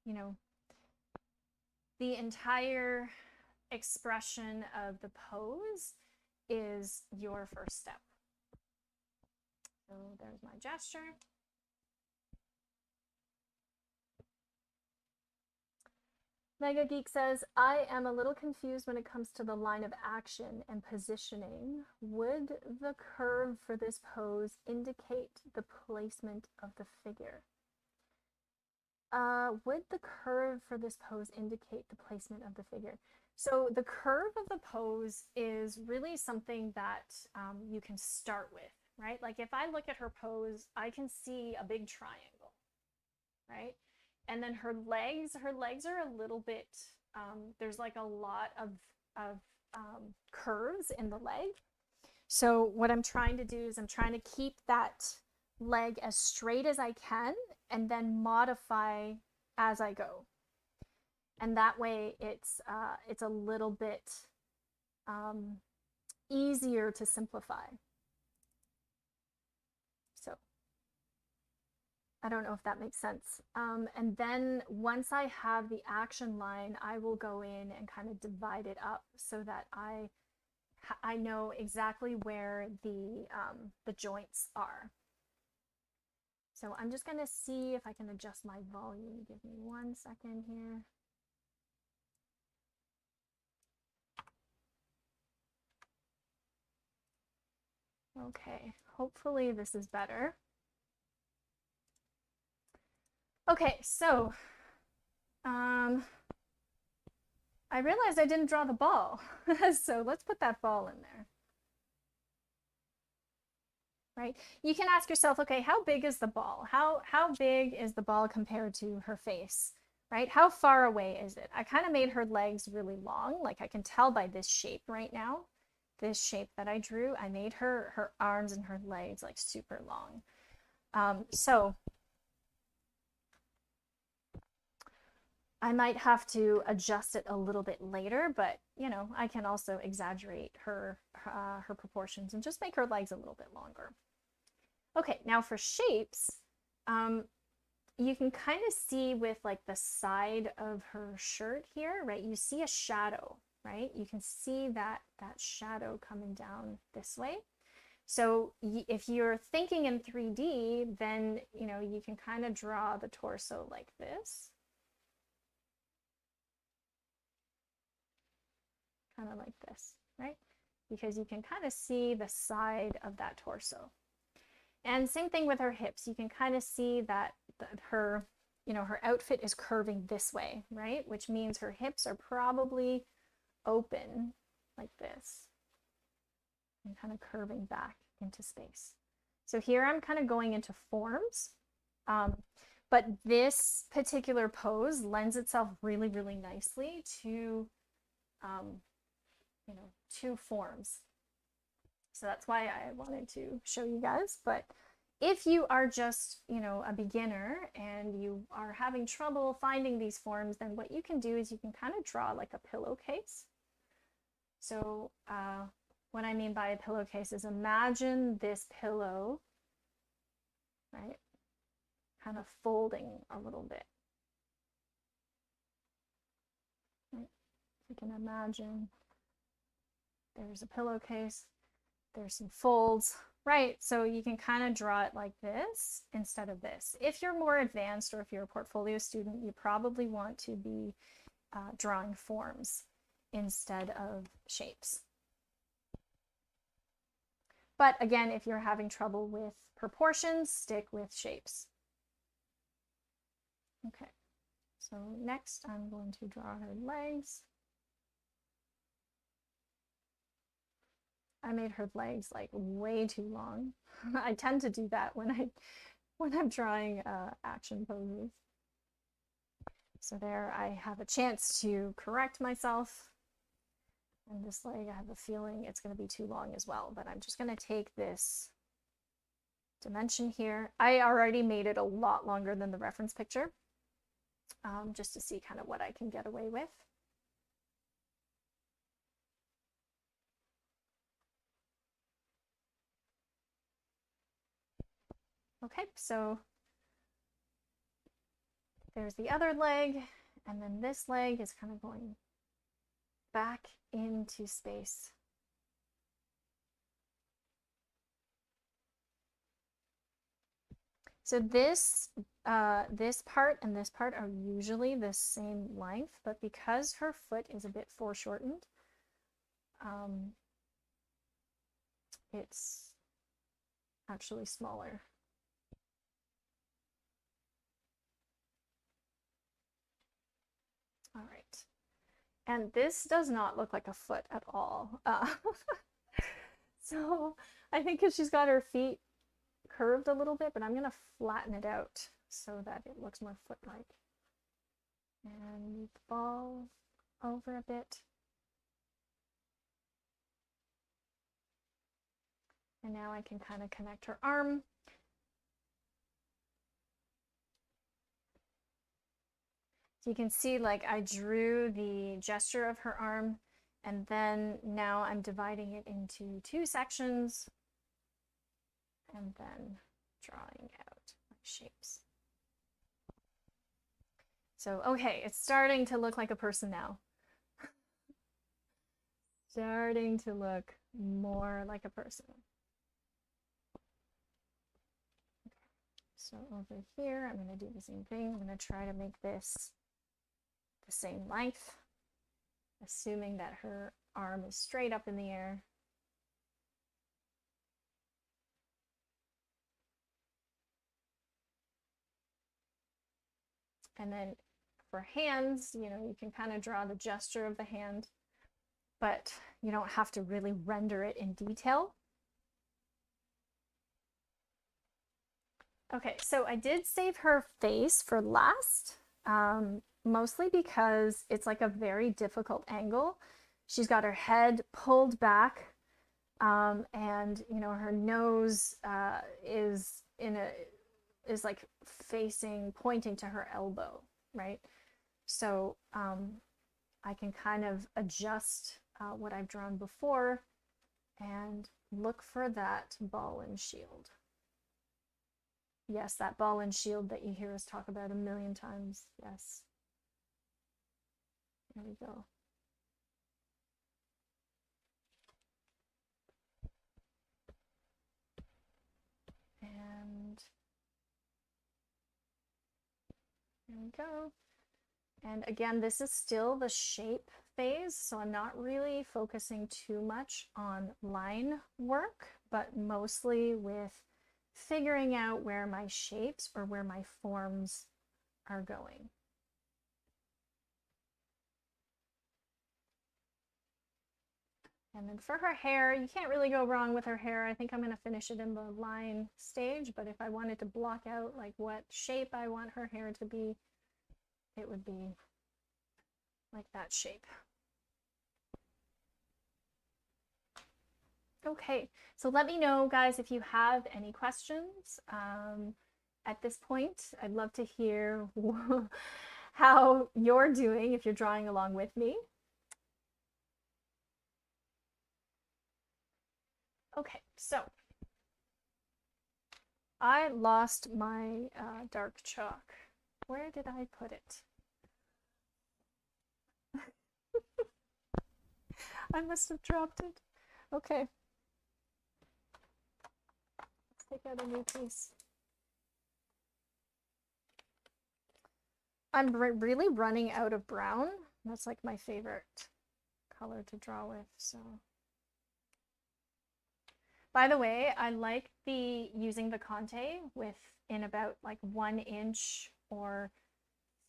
you know, the entire expression of the pose is your first step. So there's my gesture. Mega Geek says, I am a little confused when it comes to the line of action and positioning. Would the curve for this pose indicate the placement of the figure? Would the curve for this pose indicate the placement of the figure? So the curve of the pose is really something that you can start with, right? Like if I look at her pose, I can see a big triangle, right? And then her legs are a little bit there's like a lot of curves in the leg. So what I'm trying to do is I'm trying to keep that leg as straight as I can and then modify as I go. And that way it's a little bit easier to simplify. So I don't know if that makes sense. And then once I have the action line, I will go in and kind of divide it up so that I know exactly where the joints are. So I'm just going to see if I can adjust my volume. Give me 1 second here. Okay, hopefully this is better. Okay, so I realized I didn't draw the ball. So let's put that ball in there. Right? You can ask yourself, okay, how big is the ball? How big is the ball compared to her face? Right? How far away is it? I kind of made her legs really long. Like I can tell by this shape right now, this shape that I drew, I made her arms and her legs like super long. So I might have to adjust it a little bit later, but you know, I can also exaggerate her proportions and just make her legs a little bit longer. Okay, now for shapes, you can kind of see with like the side of her shirt here, right? You see a shadow, right? You can see that shadow coming down this way. So if you're thinking in 3D, then, you know, you can kind of draw the torso like this. Kind of like this, right? Because you can kind of see the side of that torso. And same thing with her hips. You can kind of see that her, you know, her outfit is curving this way, right? Which means her hips are probably open like this and kind of curving back into space. So here I'm kind of going into forms, but this particular pose lends itself really, really nicely to, you know, to forms. So that's why I wanted to show you guys. But if you are just, you know, a beginner and you are having trouble finding these forms, then what you can do is you can kind of draw like a pillowcase. So what I mean by a pillowcase is imagine this pillow, right, kind of folding a little bit. Right? You can imagine there's a pillowcase, there's some folds, right? So you can kind of draw it like this instead of this. If you're more advanced or if you're a portfolio student, you probably want to be drawing forms instead of shapes. But again, if you're having trouble with proportions, stick with shapes. Okay, so next I'm going to draw her legs. I made her legs like way too long. I tend to do that when I'm drawing action poses. So there I have a chance to correct myself. And this leg, I have a feeling it's going to be too long as well, but I'm just going to take this dimension here. I already made it a lot longer than the reference picture, just to see kind of what I can get away with. Okay, so there's the other leg, and then this leg is kind of going back into space. So this part and this part are usually the same length, but because her foot is a bit foreshortened, it's actually smaller. All right. And this does not look like a foot at all. So I think because she's got her feet curved a little bit, but I'm going to flatten it out so that it looks more foot-like. And the ball. over a bit. And now I can kind of connect her arm. So you can see, like, I drew the gesture of her arm, and then now I'm dividing it into 2 sections and then drawing out my shapes. So, okay, it's starting to look like a person now. Starting to look more like a person. So over here, I'm going to do the same thing. I'm going to try to make this the same length, assuming that her arm is straight up in the air. And then for hands, you know, you can kind of draw the gesture of the hand, but you don't have to really render it in detail. Okay, so I did save her face for last, mostly because it's like a very difficult angle. She's got her head pulled back, and you know, her nose is like pointing to her elbow, right? So I can kind of adjust what I've drawn before and look for that ball and shield. Yes, that ball and shield that you hear us talk about a million times. Yes. There we go. And there we go. And again, this is still the shape phase, so I'm not really focusing too much on line work, but mostly with figuring out where my shapes or where my forms are going. And then for her hair, you can't really go wrong with her hair. I think I'm going to finish it in the line stage, but if I wanted to block out like what shape I want her hair to be, it would be like that shape. Okay, so let me know, guys, if you have any questions. At this point, I'd love to hear how you're doing if you're drawing along with me. Okay, so I lost my dark chalk. Where did I put it? I must have dropped it. Okay. Let's take out a new piece. I'm really running out of brown. That's like my favorite color to draw with, so. By the way, I like using the Conte in about like 1 inch or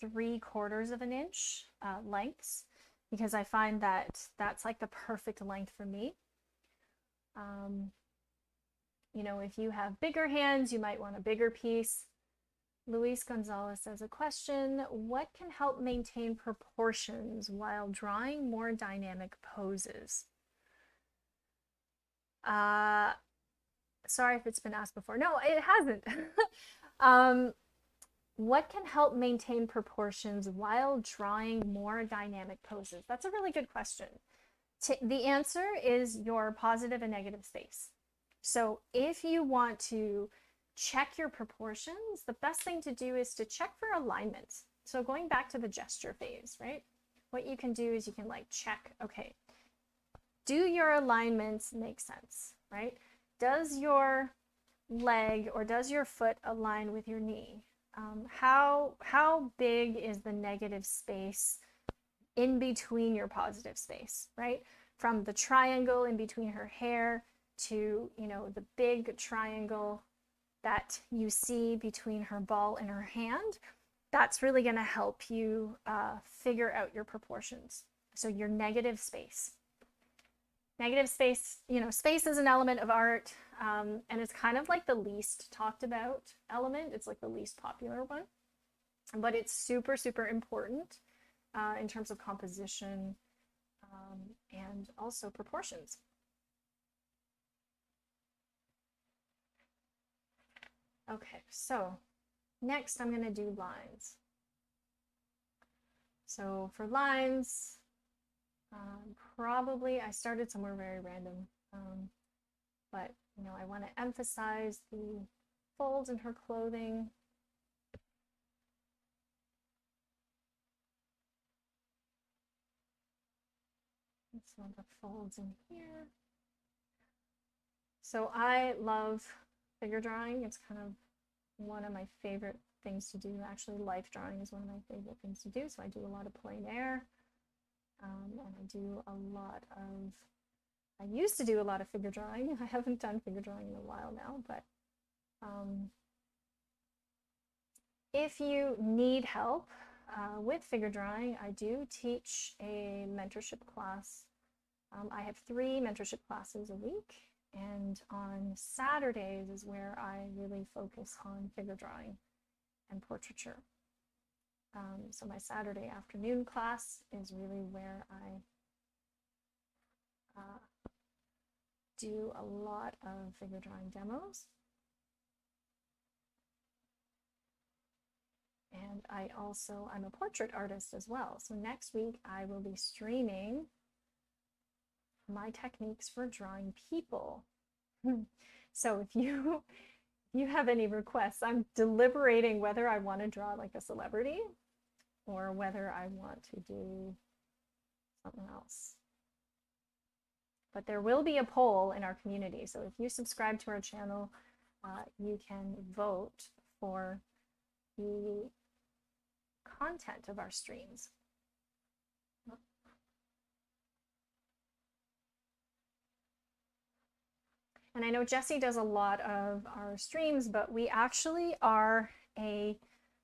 3/4 of an inch lengths, because I find that that's like the perfect length for me. You know, if you have bigger hands, you might want a bigger piece. Luis Gonzalez has a question. What can help maintain proportions while drawing more dynamic poses? Sorry if it's been asked before. No, it hasn't. What can help maintain proportions while drawing more dynamic poses? That's a really good question. The answer is your positive and negative space. So if you want to check your proportions, the best thing to do is to check for alignment. So going back to the gesture phase, right? What you can do is you can like check, okay, do your alignments make sense, right? Does your leg or does your foot align with your knee? How big is the negative space in between your positive space, right? From the triangle in between her hair to, you know, the big triangle that you see between her ball and her hand, that's really going to help you figure out your proportions. So your negative space. Negative space, you know, space is an element of art, and it's kind of like the least talked about element. It's like the least popular one, but it's super, super important in terms of composition and also proportions. Okay, so next I'm going to do lines. So for lines, probably I started somewhere very random, but you know, I want to emphasize the folds in her clothing. Some of the folds in here. So I love figure drawing. It's kind of one of my favorite things to do. Actually, life drawing is one of my favorite things to do. So I do a lot of plein air, and I do a lot of, I used to do a lot of figure drawing. I haven't done figure drawing in a while now, but if you need help with figure drawing, I do teach a mentorship class. I have 3 mentorship classes a week, and on Saturdays is where I really focus on figure drawing and portraiture. So my Saturday afternoon class is really where I do a lot of figure drawing demos. And I'm a portrait artist as well. So next week I will be streaming my techniques for drawing people. So if you have any requests, I'm deliberating whether I want to draw like a celebrity or whether I want to do something else. But there will be a poll in our community. So if you subscribe to our channel, you can vote for the content of our streams. And I know Jessie does a lot of our streams, but we actually are a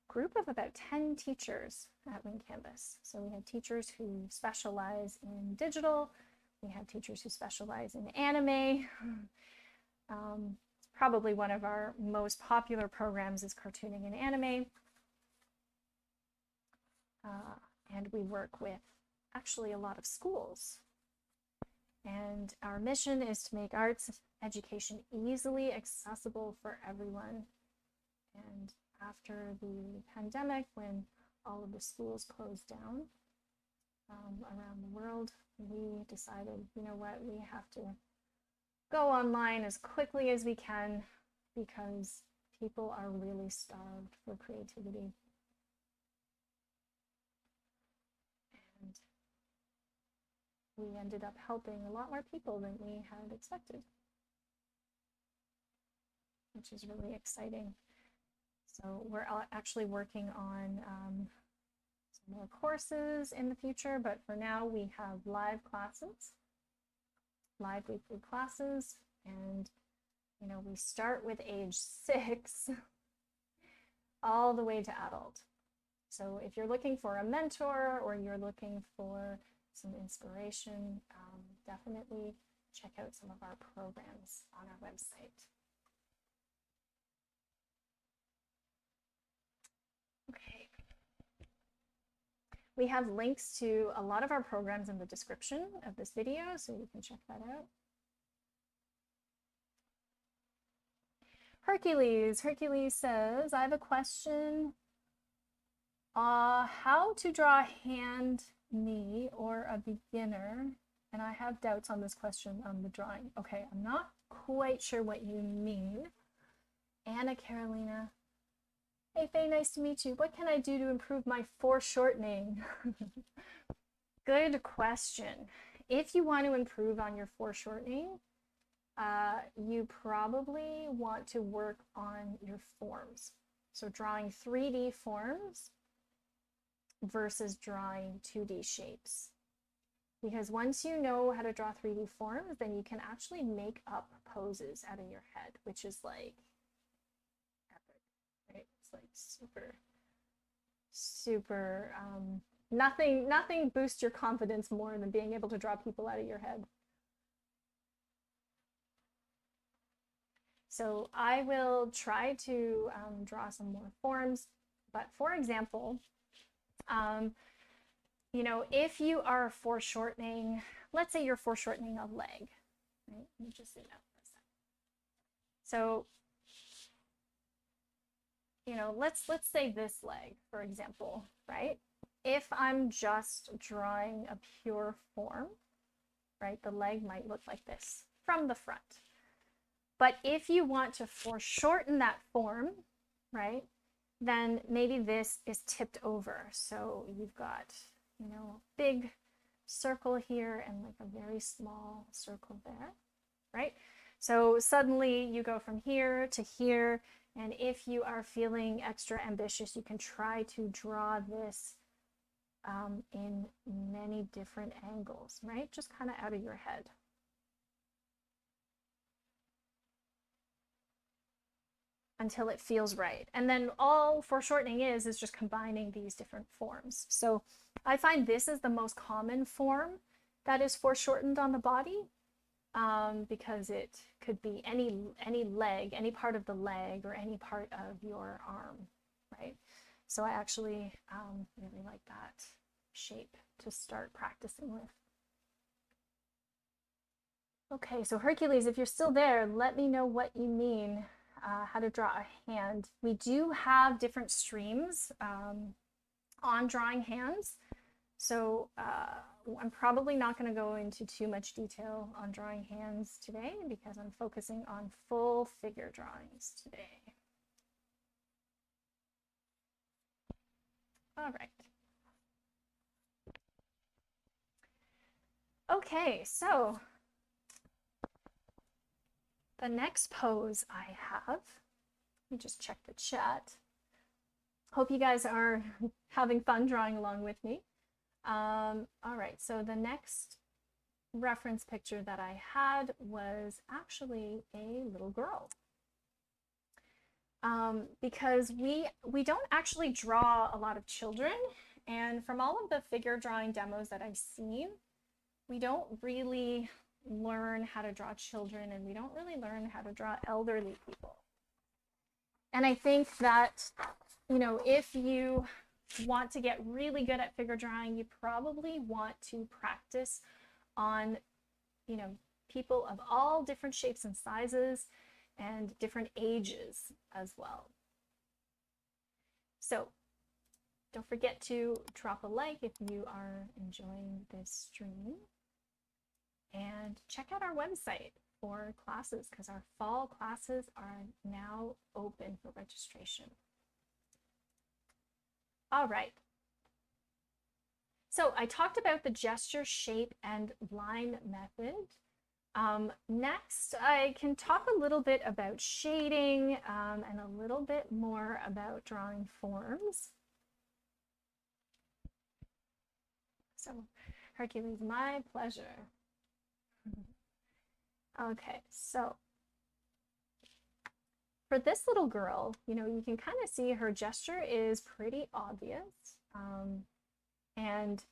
group of about 10 teachers at Wing Canvas. So we have teachers who specialize in digital. We have teachers who specialize in anime. Probably one of our most popular programs is cartooning and anime. And we work with actually a lot of schools. And our mission is to make arts education easily accessible for everyone. And after the pandemic, when all of the schools closed down around the world, we decided, you know what, we have to go online as quickly as we can because people are really starved for creativity. And we ended up helping a lot more people than we had expected, which is really exciting. So we're actually working on some more courses in the future, but for now we have live classes, live weekly classes, and you know, we start with age 6 all the way to adult. So if you're looking for a mentor or you're looking for some inspiration, definitely check out some of our programs on our website. Okay. We have links to a lot of our programs in the description of this video, so you can check that out. Hercules says, I have a question. How to draw a hand, knee, or a beginner? And I have doubts on this question on the drawing. Okay, I'm not quite sure what you mean. Anna Carolina. Hey Faye, nice to meet you. What can I do to improve my foreshortening? Good question. If you want to improve on your foreshortening, you probably want to work on your forms. So drawing 3D forms versus drawing 2D shapes. Because once you know how to draw 3D forms, then you can actually make up poses out of your head, which is like epic, right? It's like super, nothing boosts your confidence more than being able to draw people out of your head. So I will try to draw some more forms, but for example, you know, if you are foreshortening, let's say you're foreshortening a leg, right? Let me just zoom out for a second. So, you know, let's say this leg, for example, right? If I'm just drawing a pure form, right, the leg might look like this from the front. But if you want to foreshorten that form, right, then maybe this is tipped over. So you've got, you know, a big circle here and like a very small circle there, right? So suddenly you go from here to here. And if you are feeling extra ambitious, you can try to draw this in many different angles, right? Just kind of out of your head. Until it feels right. And then all foreshortening is just combining these different forms. So I find this is the most common form that is foreshortened on the body, because it could be any leg, any part of the leg, or any part of your arm, right? So I actually really like that shape to start practicing with. Okay, so Hercules, if you're still there, let me know what you mean. How to draw a hand. We do have different streams on drawing hands. So I'm probably not going to go into too much detail on drawing hands today because I'm focusing on full figure drawings today. All right. Okay, so the next pose I have, let me just check the chat. Hope you guys are having fun drawing along with me. All right, so the next reference picture that I had was actually a little girl. Because we don't actually draw a lot of children, and from all of the figure drawing demos that I've seen, we don't really learn how to draw children, and we don't really learn how to draw elderly people. And I think that, you know, if you want to get really good at figure drawing, you probably want to practice on, you know, people of all different shapes and sizes and different ages as well. So don't forget to drop a like if you are enjoying this stream. And check out our website for classes, because our fall classes are now open for registration. All right. So I talked about the gesture, shape, and line method. Next, I can talk a little bit about shading and a little bit more about drawing forms. So Hercules, my pleasure. Okay, so for this little girl, you know, you can kind of see her gesture is pretty obvious. And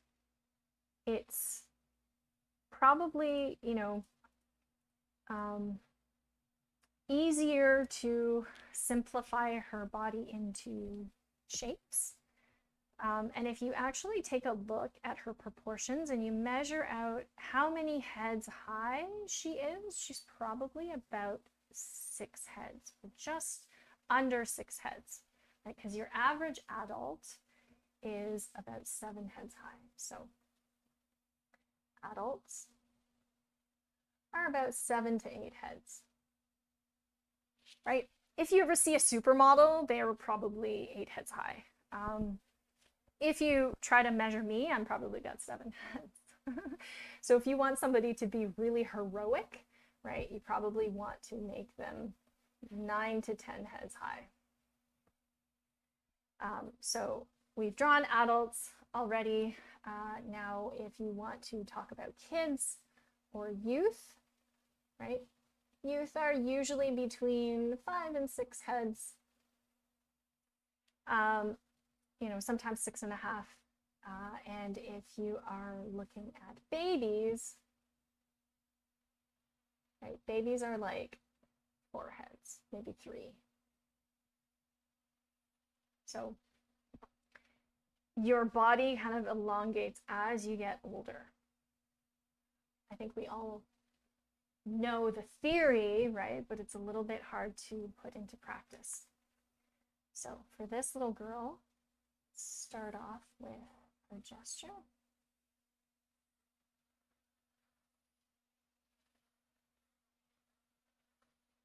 it's probably, you know, easier to simplify her body into shapes. And if you actually take a look at her proportions and you measure out how many heads high she is, she's probably about 6 heads, or just under 6 heads, right? Because your average adult is about 7 heads high. So adults are about 7 to 8 heads, right? If you ever see a supermodel, they are probably 8 heads high. If you try to measure me, I'm probably about 7 heads. So if you want somebody to be really heroic, right, you probably want to make them 9 to 10 heads high. So we've drawn adults already. Now, if you want to talk about kids or youth, right, youth are usually between 5 and 6 heads. You know, sometimes 6.5. And if you are looking at babies, right, babies are like 4 heads, maybe 3. So your body kind of elongates as you get older. I think we all know the theory, right? But it's a little bit hard to put into practice. So for this little girl, start off with her gesture.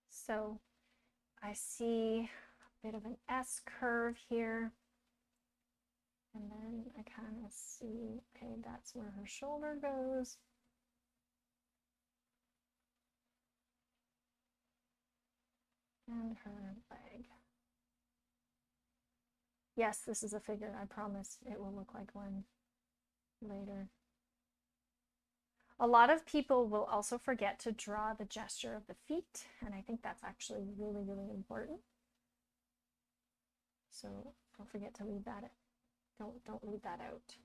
So I see a bit of an S curve here. And then I kind of see, okay, that's where her shoulder goes. And her leg. Yes, this is a figure. I promise it will look like one later. A lot of people will also forget to draw the gesture of the feet, and I think that's actually really, really important. So don't forget to leave that. Don't leave that out.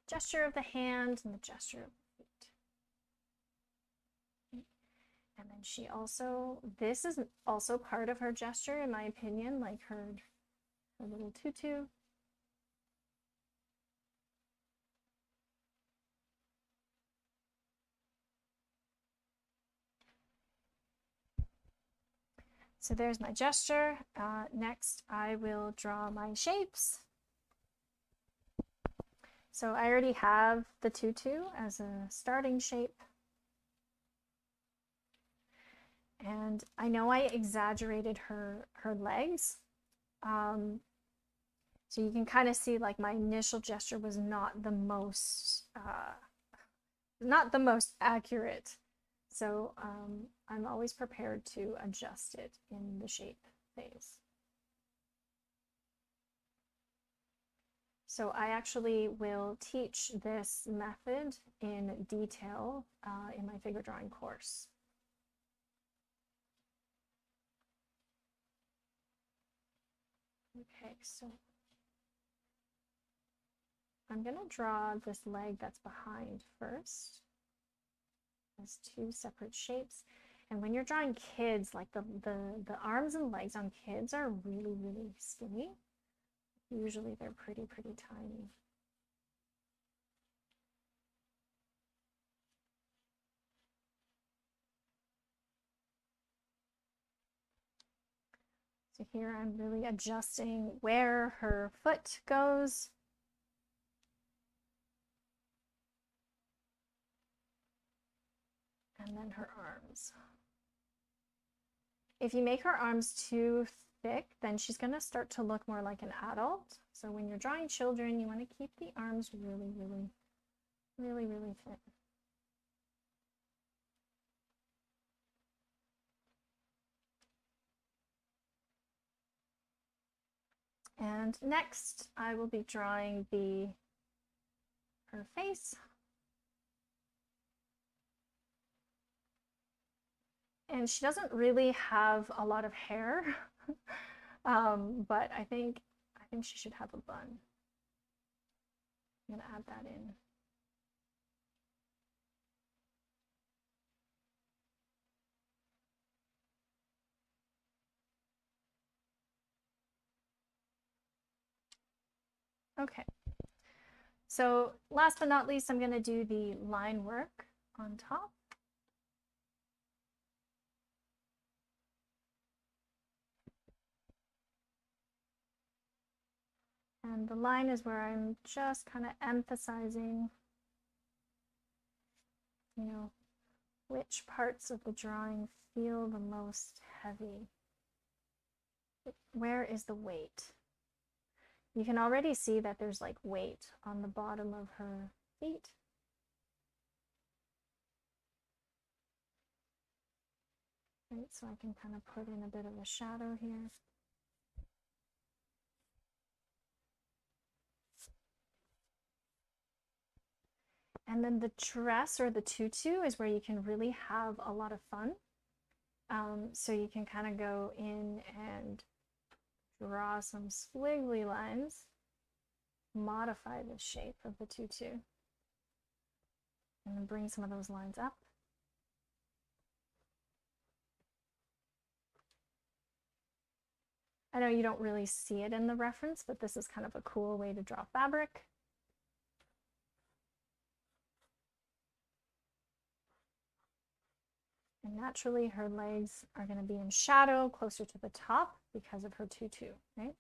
Gesture of the hand and the gesture of the feet. And then she also, this is also part of her gesture, in my opinion, like her little tutu. So there's my gesture. Next, I will draw my shapes. So I already have the tutu as a starting shape. And I know I exaggerated her legs. So you can kind of see like my initial gesture was not the most accurate. So I'm always prepared to adjust it in the shape phase. So I actually will teach this method in detail in my figure drawing course. Okay, so I'm going to draw this leg that's behind first. As two separate shapes. And when you're drawing kids, like the arms and legs on kids are really, really skinny. Usually they're pretty tiny. So here I'm really adjusting where her foot goes. And then her arms. If you make her arms too thick, then she's going to start to look more like an adult. So when you're drawing children, you want to keep the arms really thin. And next, I will be drawing her face. And she doesn't really have a lot of hair, but I think she should have a bun. I'm gonna add that in. Okay. So last but not least, I'm gonna do the line work on top. And the line is where I'm just kind of emphasizing, you know, which parts of the drawing feel the most heavy. Where is the weight? You can already see that there's like weight on the bottom of her feet. Right, so I can kind of put in a bit of a shadow here. And then the dress or the tutu is where you can really have a lot of fun. So you can kind of go in and draw some squiggly lines, modify the shape of the tutu, and then bring some of those lines up. I know you don't really see it in the reference, but this is kind of a cool way to draw fabric. And naturally, her legs are going to be in shadow closer to the top because of her tutu, right?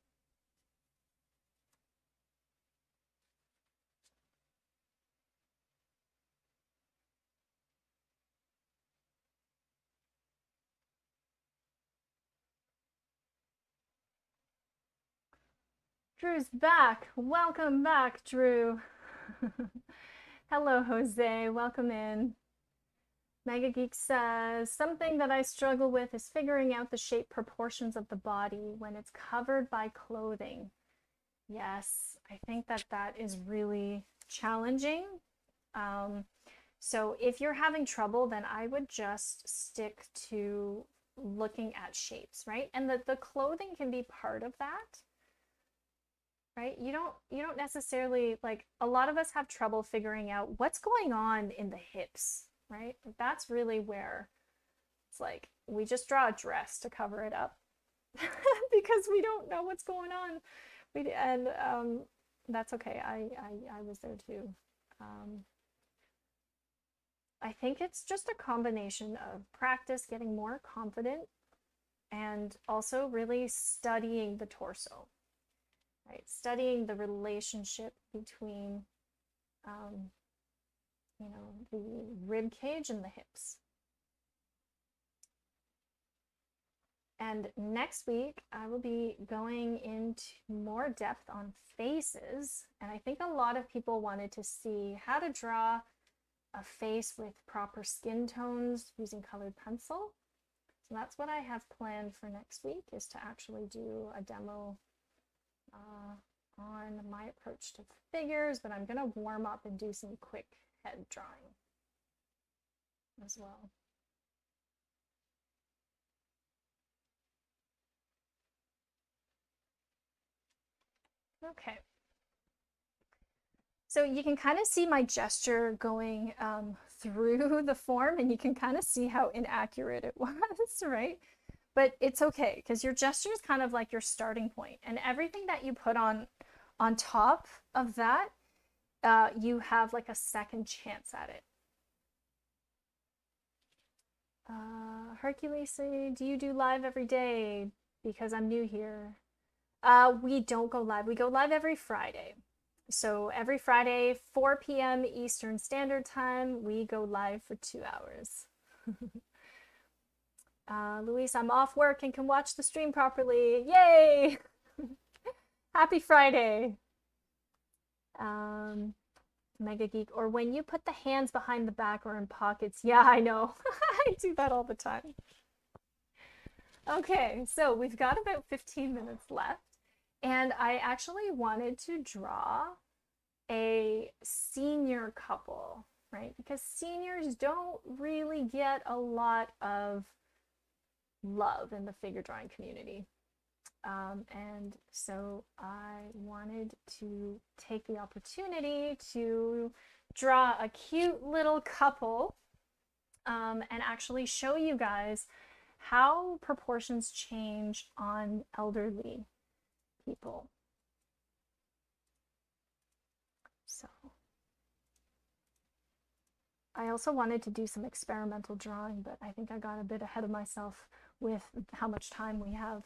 Drew's back. Welcome back, Drew. Hello, Jose. Welcome in. Mega Geek says, something that I struggle with is figuring out the shape proportions of the body when it's covered by clothing. Yes, I think that that is really challenging. So if you're having trouble, then I would just stick to looking at shapes, right? And the clothing can be part of that. Right? You don't necessarily, like, a lot of us have trouble figuring out what's going on in the hips, right? That's really where it's like we just draw a dress to cover it up because we don't know what's going on. And that's okay. I was there too. I think it's just a combination of practice, getting more confident, and also really studying the torso. Right, studying the relationship between, you know, the rib cage and the hips. And next week, I will be going into more depth on faces. And I think a lot of people wanted to see how to draw a face with proper skin tones using colored pencil. So that's what I have planned for next week, is to actually do a demo on my approach to figures, but I'm going to warm up and do some quick head drawing as well. Okay. So you can kind of see my gesture going through the form, and you can kind of see how inaccurate it was, right? But it's okay, because your gesture is kind of like your starting point, and everything that you put on top of that, you have like a second chance at it. Hercules, do you do live every day? Because I'm new here. We don't go live. We go live every Friday. So every Friday, 4 p.m. Eastern Standard Time, we go live for 2 hours. Luis, I'm off work and can watch the stream properly. Yay! Happy Friday. Mega Geek, or when you put the hands behind the back or in pockets. Yeah, I know. I do that all the time. Okay, so we've got about 15 minutes left, and I actually wanted to draw a senior couple, right? Because seniors don't really get a lot of love in the figure drawing community. And so I wanted to take the opportunity to draw a cute little couple, and actually show you guys how proportions change on elderly people. So I also wanted to do some experimental drawing, but I think I got a bit ahead of myself with how much time we have.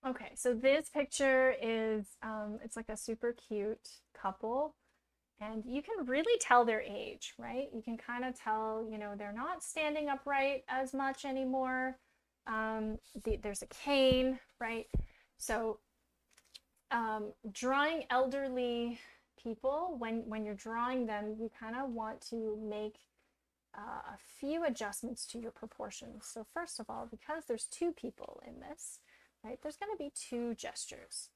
Okay, so this picture is, it's like a super cute couple, and you can really tell their age, right? You can kind of tell, you know, they're not standing upright as much anymore. There's a cane, right? So drawing elderly people, when you're drawing them, you kind of want to make a few adjustments to your proportions. So first of all, because there's two people in this, right, there's going to be two gestures.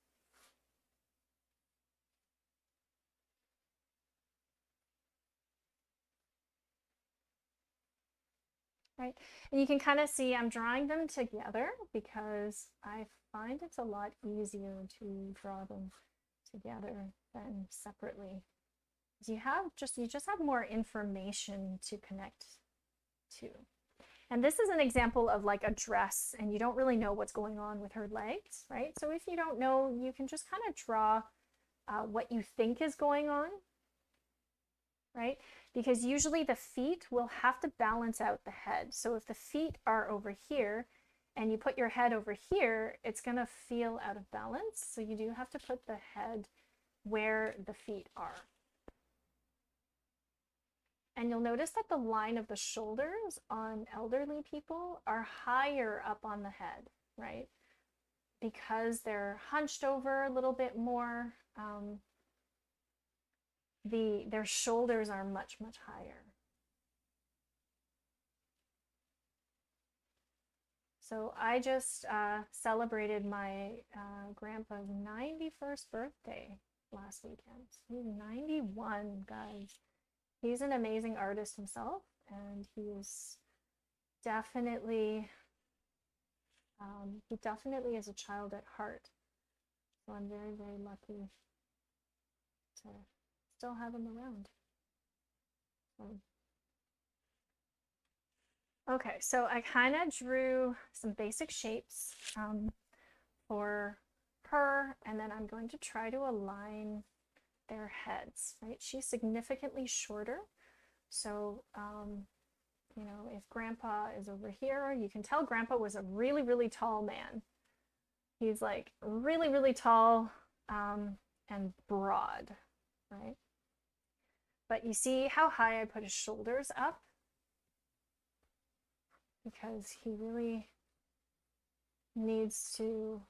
Right, and you can kind of see I'm drawing them together because I find it's a lot easier to draw them together than separately. You just have more information to connect to. And this is an example of like a dress, and you don't really know what's going on with her legs, right? So if you don't know, you can just kind of draw what you think is going on, right? Because usually the feet will have to balance out the head. So if the feet are over here and you put your head over here, it's going to feel out of balance. So you do have to put the head where the feet are. And you'll notice that the line of the shoulders on elderly people are higher up on the head, right? Because they're hunched over a little bit more. Their shoulders are much, much higher. So I just celebrated my grandpa's 91st birthday last weekend. He's 91, guys. He's an amazing artist himself, and he definitely is a child at heart. So I'm very, very lucky to still have him around. Okay, so I kind of drew some basic shapes for her, and then I'm going to try to align their heads, right? She's significantly shorter. So, you know, if Grandpa is over here, you can tell Grandpa was a really, really tall man. He's like really, really tall and broad, right? But you see how high I put his shoulders up? Because he really needs to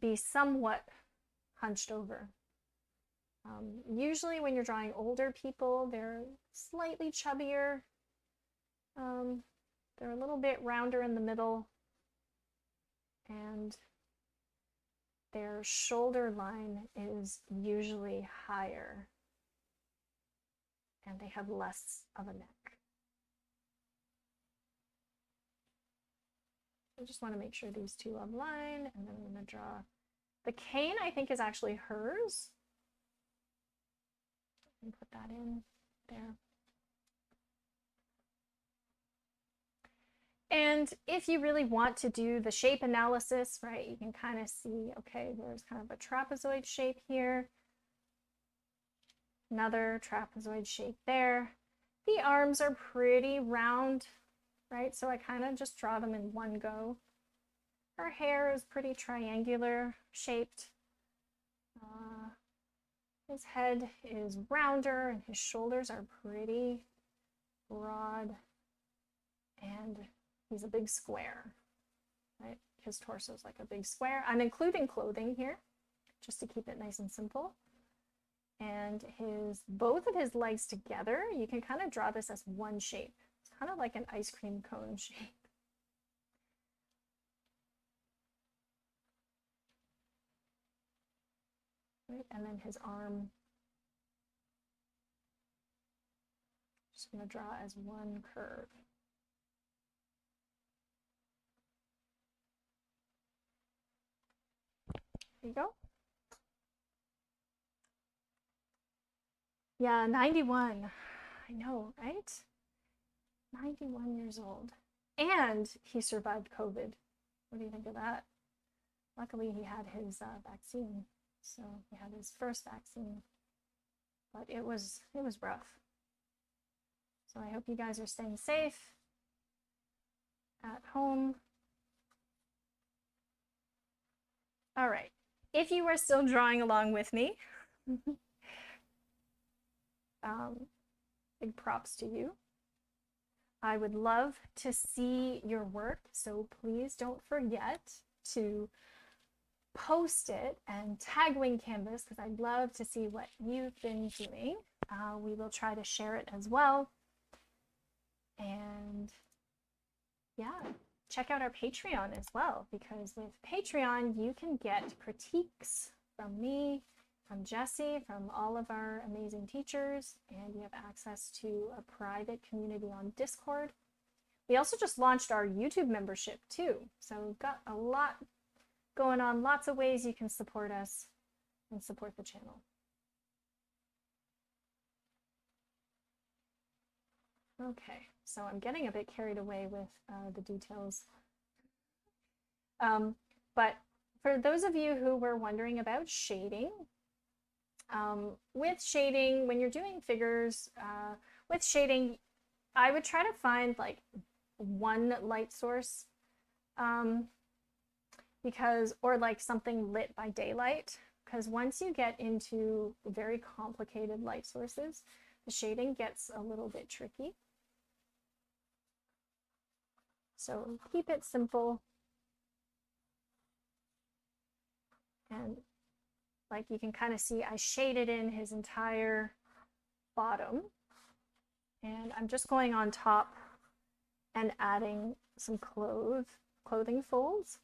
be somewhat hunched over. Usually when you're drawing older people, they're slightly chubbier. They're a little bit rounder in the middle, and their shoulder line is usually higher, and they have less of a neck. I just want to make sure these two align, and then I'm going to draw the cane. I think is actually hers. And put that in there. And if you really want to do the shape analysis, right, you can kind of see, okay, there's kind of a trapezoid shape here. Another trapezoid shape there. The arms are pretty round, right? So I kind of just draw them in one go. Her hair is pretty triangular shaped. His head is rounder, and his shoulders are pretty broad, and he's a big square, right? His torso is like a big square. I'm including clothing here just to keep it nice and simple. And both of his legs together, you can kind of draw this as one shape. It's kind of like an ice cream cone shape. Right? And then his arm, just going to draw as one curve. There you go. Yeah, 91. I know, right? 91 years old. And he survived COVID. What do you think of that? Luckily, he had his vaccine. So he had his first vaccine. But it was rough. So I hope you guys are staying safe at home. All right. If you are still drawing along with me, big props to you. I would love to see your work, so please don't forget to post it and tag Wing Canvas, because I'd love to see what you've been doing. We will try to share it as well. And yeah, check out our Patreon as well, because with Patreon, you can get critiques from me, from Jessie, from all of our amazing teachers, and you have access to a private community on Discord. We also just launched our YouTube membership too, so we've got a lot going on, lots of ways you can support us and support the channel. Okay, so I'm getting a bit carried away with the details. But for those of you who were wondering about shading, with shading, when you're doing figures, with shading, I would try to find like one light source, because, or like something lit by daylight, because once you get into very complicated light sources, the shading gets a little bit tricky. So keep it simple. And like you can kind of see, I shaded in his entire bottom. And I'm just going on top and adding some clothing folds.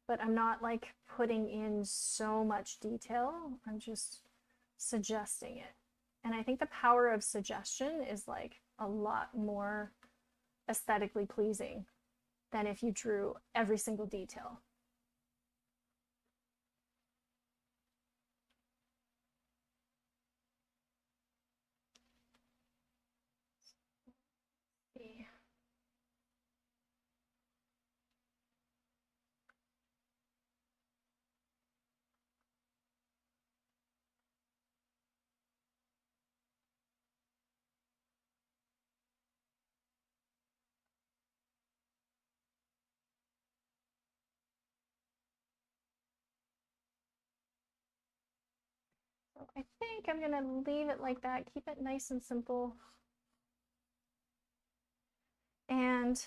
But I'm not like putting in so much detail. I'm just suggesting it. And I think the power of suggestion is like a lot more aesthetically pleasing than if you drew every single detail. I think I'm gonna leave it like that, keep it nice and simple. And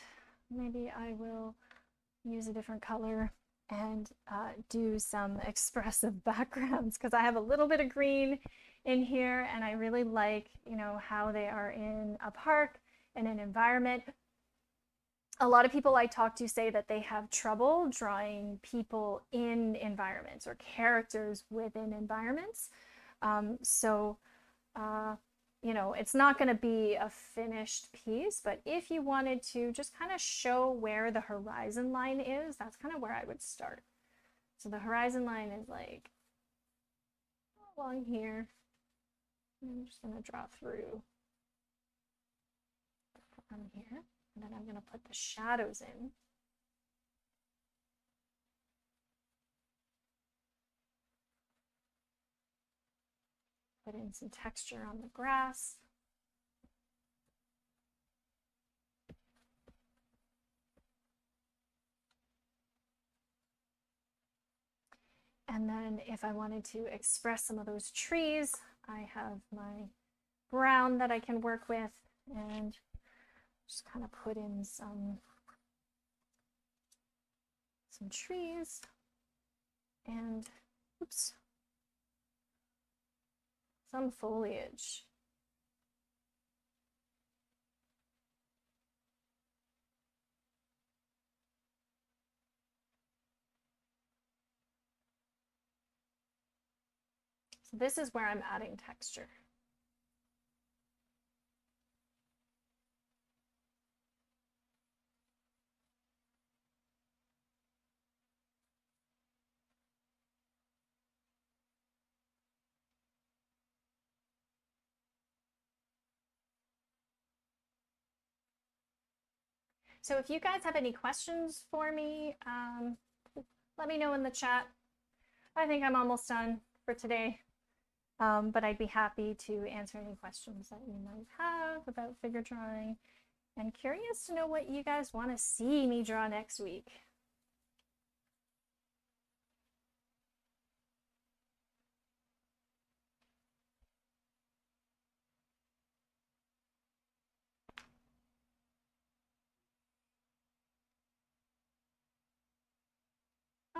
maybe I will use a different color and do some expressive backgrounds, because I have a little bit of green in here and I really like, you know, how they are in a park and an environment. A lot of people I talk to say that they have trouble drawing people in environments or characters within environments. You know, it's not going to be a finished piece, but if you wanted to just kind of show where the horizon line is, that's kind of where I would start. So the horizon line is like along here. I'm just going to draw through from here, and then I'm going to put the shadows in. Put in some texture on the grass. And then if I wanted to express some of those trees, I have my brown that I can work with and just kind of put in some trees and, oops, some foliage. So this is where I'm adding texture. So if you guys have any questions for me, let me know in the chat. I think I'm almost done for today, but I'd be happy to answer any questions that you might have about figure drawing, and curious to know what you guys want to see me draw next week.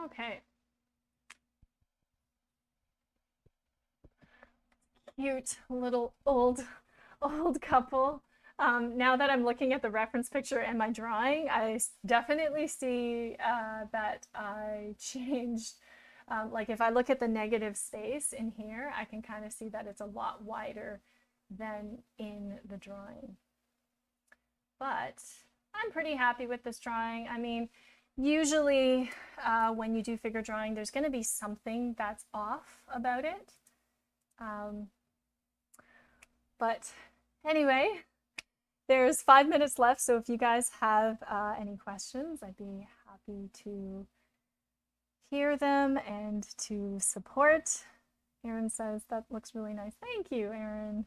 Okay. Cute little old couple. Now that I'm looking at the reference picture and my drawing, I definitely see that I changed. Like if I look at the negative space in here, I can kind of see that it's a lot wider than in the drawing. But I'm pretty happy with this drawing. I mean, usually when you do figure drawing, there's going to be something that's off about it. But anyway, there's 5 minutes left, so if you guys have any questions, I'd be happy to hear them and to support. Erin says, that looks really nice. Thank you, Erin.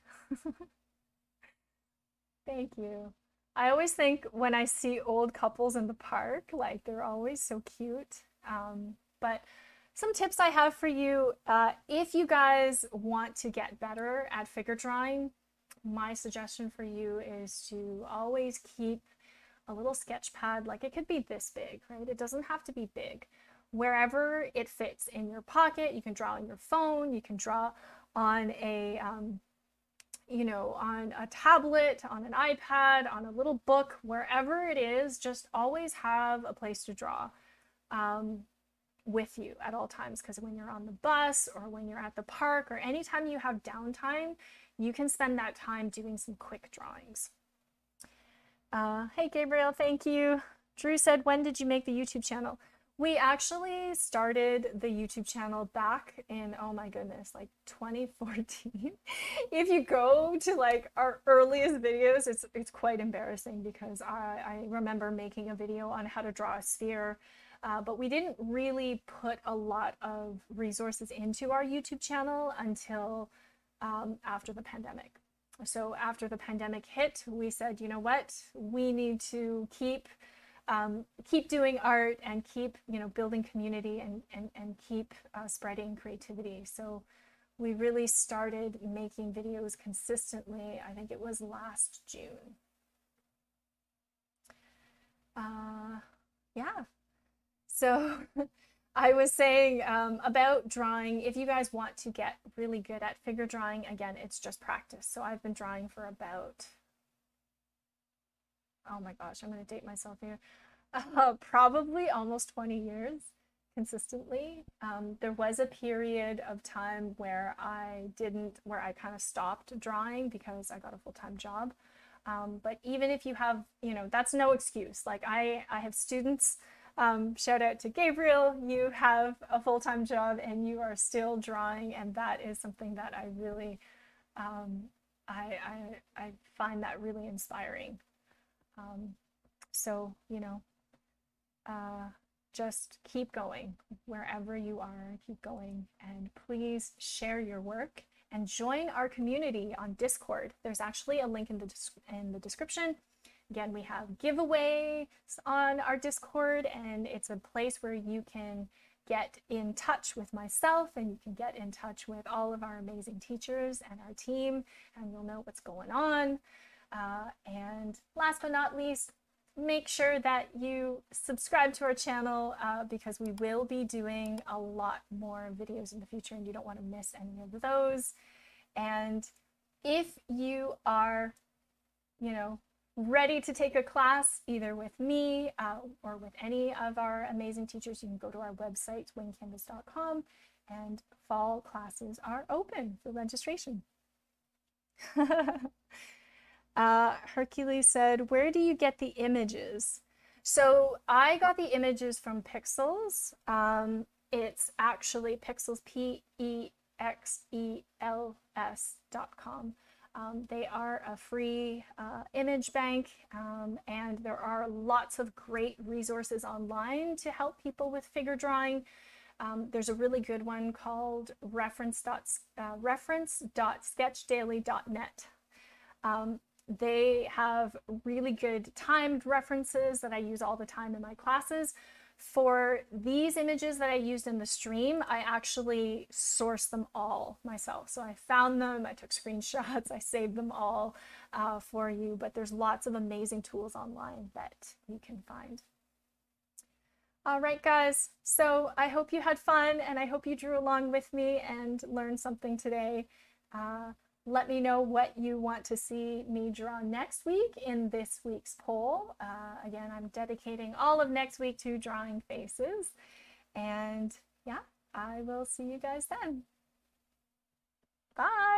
Thank you. I always think when I see old couples in the park, like they're always so cute. But some tips I have for you, if you guys want to get better at figure drawing, my suggestion for you is to always keep a little sketch pad. Like it could be this big, right? It doesn't have to be big. Wherever it fits in your pocket, you can draw on your phone, you can draw on a on a tablet, on an iPad, on a little book, wherever it is, just always have a place to draw with you at all times. Because when you're on the bus or when you're at the park or anytime you have downtime, you can spend that time doing some quick drawings. Hey, Gabriel, thank you. Drew said, when did you make the YouTube channel? We actually started the YouTube channel back in, oh my goodness, like 2014. If you go to like our earliest videos, it's quite embarrassing because I remember making a video on how to draw a sphere, but we didn't really put a lot of resources into our YouTube channel until after the pandemic. So after the pandemic hit, we said, you know what, we need to keep doing art and keep building community and keep spreading creativity. So we really started making videos consistently. I think it was last June. Yeah, so I was saying about drawing, if you guys want to get really good at figure drawing, again, it's just practice. So I've been drawing for about, oh my gosh, I'm going to date myself here. Probably almost 20 years consistently. There was a period of time where I kind of stopped drawing because I got a full-time job. But even if you have, that's no excuse. Like I have students, shout out to Gabriel, you have a full-time job and you are still drawing, and that is something that I really, I find that really inspiring. So, just keep going wherever you are, keep going, and please share your work and join our community on Discord. There's actually a link in the description. Again, we have giveaways on our Discord, and it's a place where you can get in touch with myself and you can get in touch with all of our amazing teachers and our team, and you'll know what's going on. And last but not least, make sure that you subscribe to our channel because we will be doing a lot more videos in the future and you don't want to miss any of those. And if you are, ready to take a class either with me or with any of our amazing teachers, you can go to our website, wingcanvas.com, and fall classes are open for registration. Hercules said, where do you get the images? So I got the images from Pixels. It's actually Pixels, PEXELS.com. They are a free image bank, and there are lots of great resources online to help people with figure drawing. There's a really good one called reference.sketchdaily.net. They have really good timed references that I use all the time in my classes. For these images that I used in the stream, I actually sourced them all myself. So I found them, I took screenshots, I saved them all for you, but there's lots of amazing tools online that you can find. All right, guys, so I hope you had fun and I hope you drew along with me and learned something today. Let me know what you want to see me draw next week in this week's poll. Again, I'm dedicating all of next week to drawing faces. And yeah, I will see you guys then. Bye.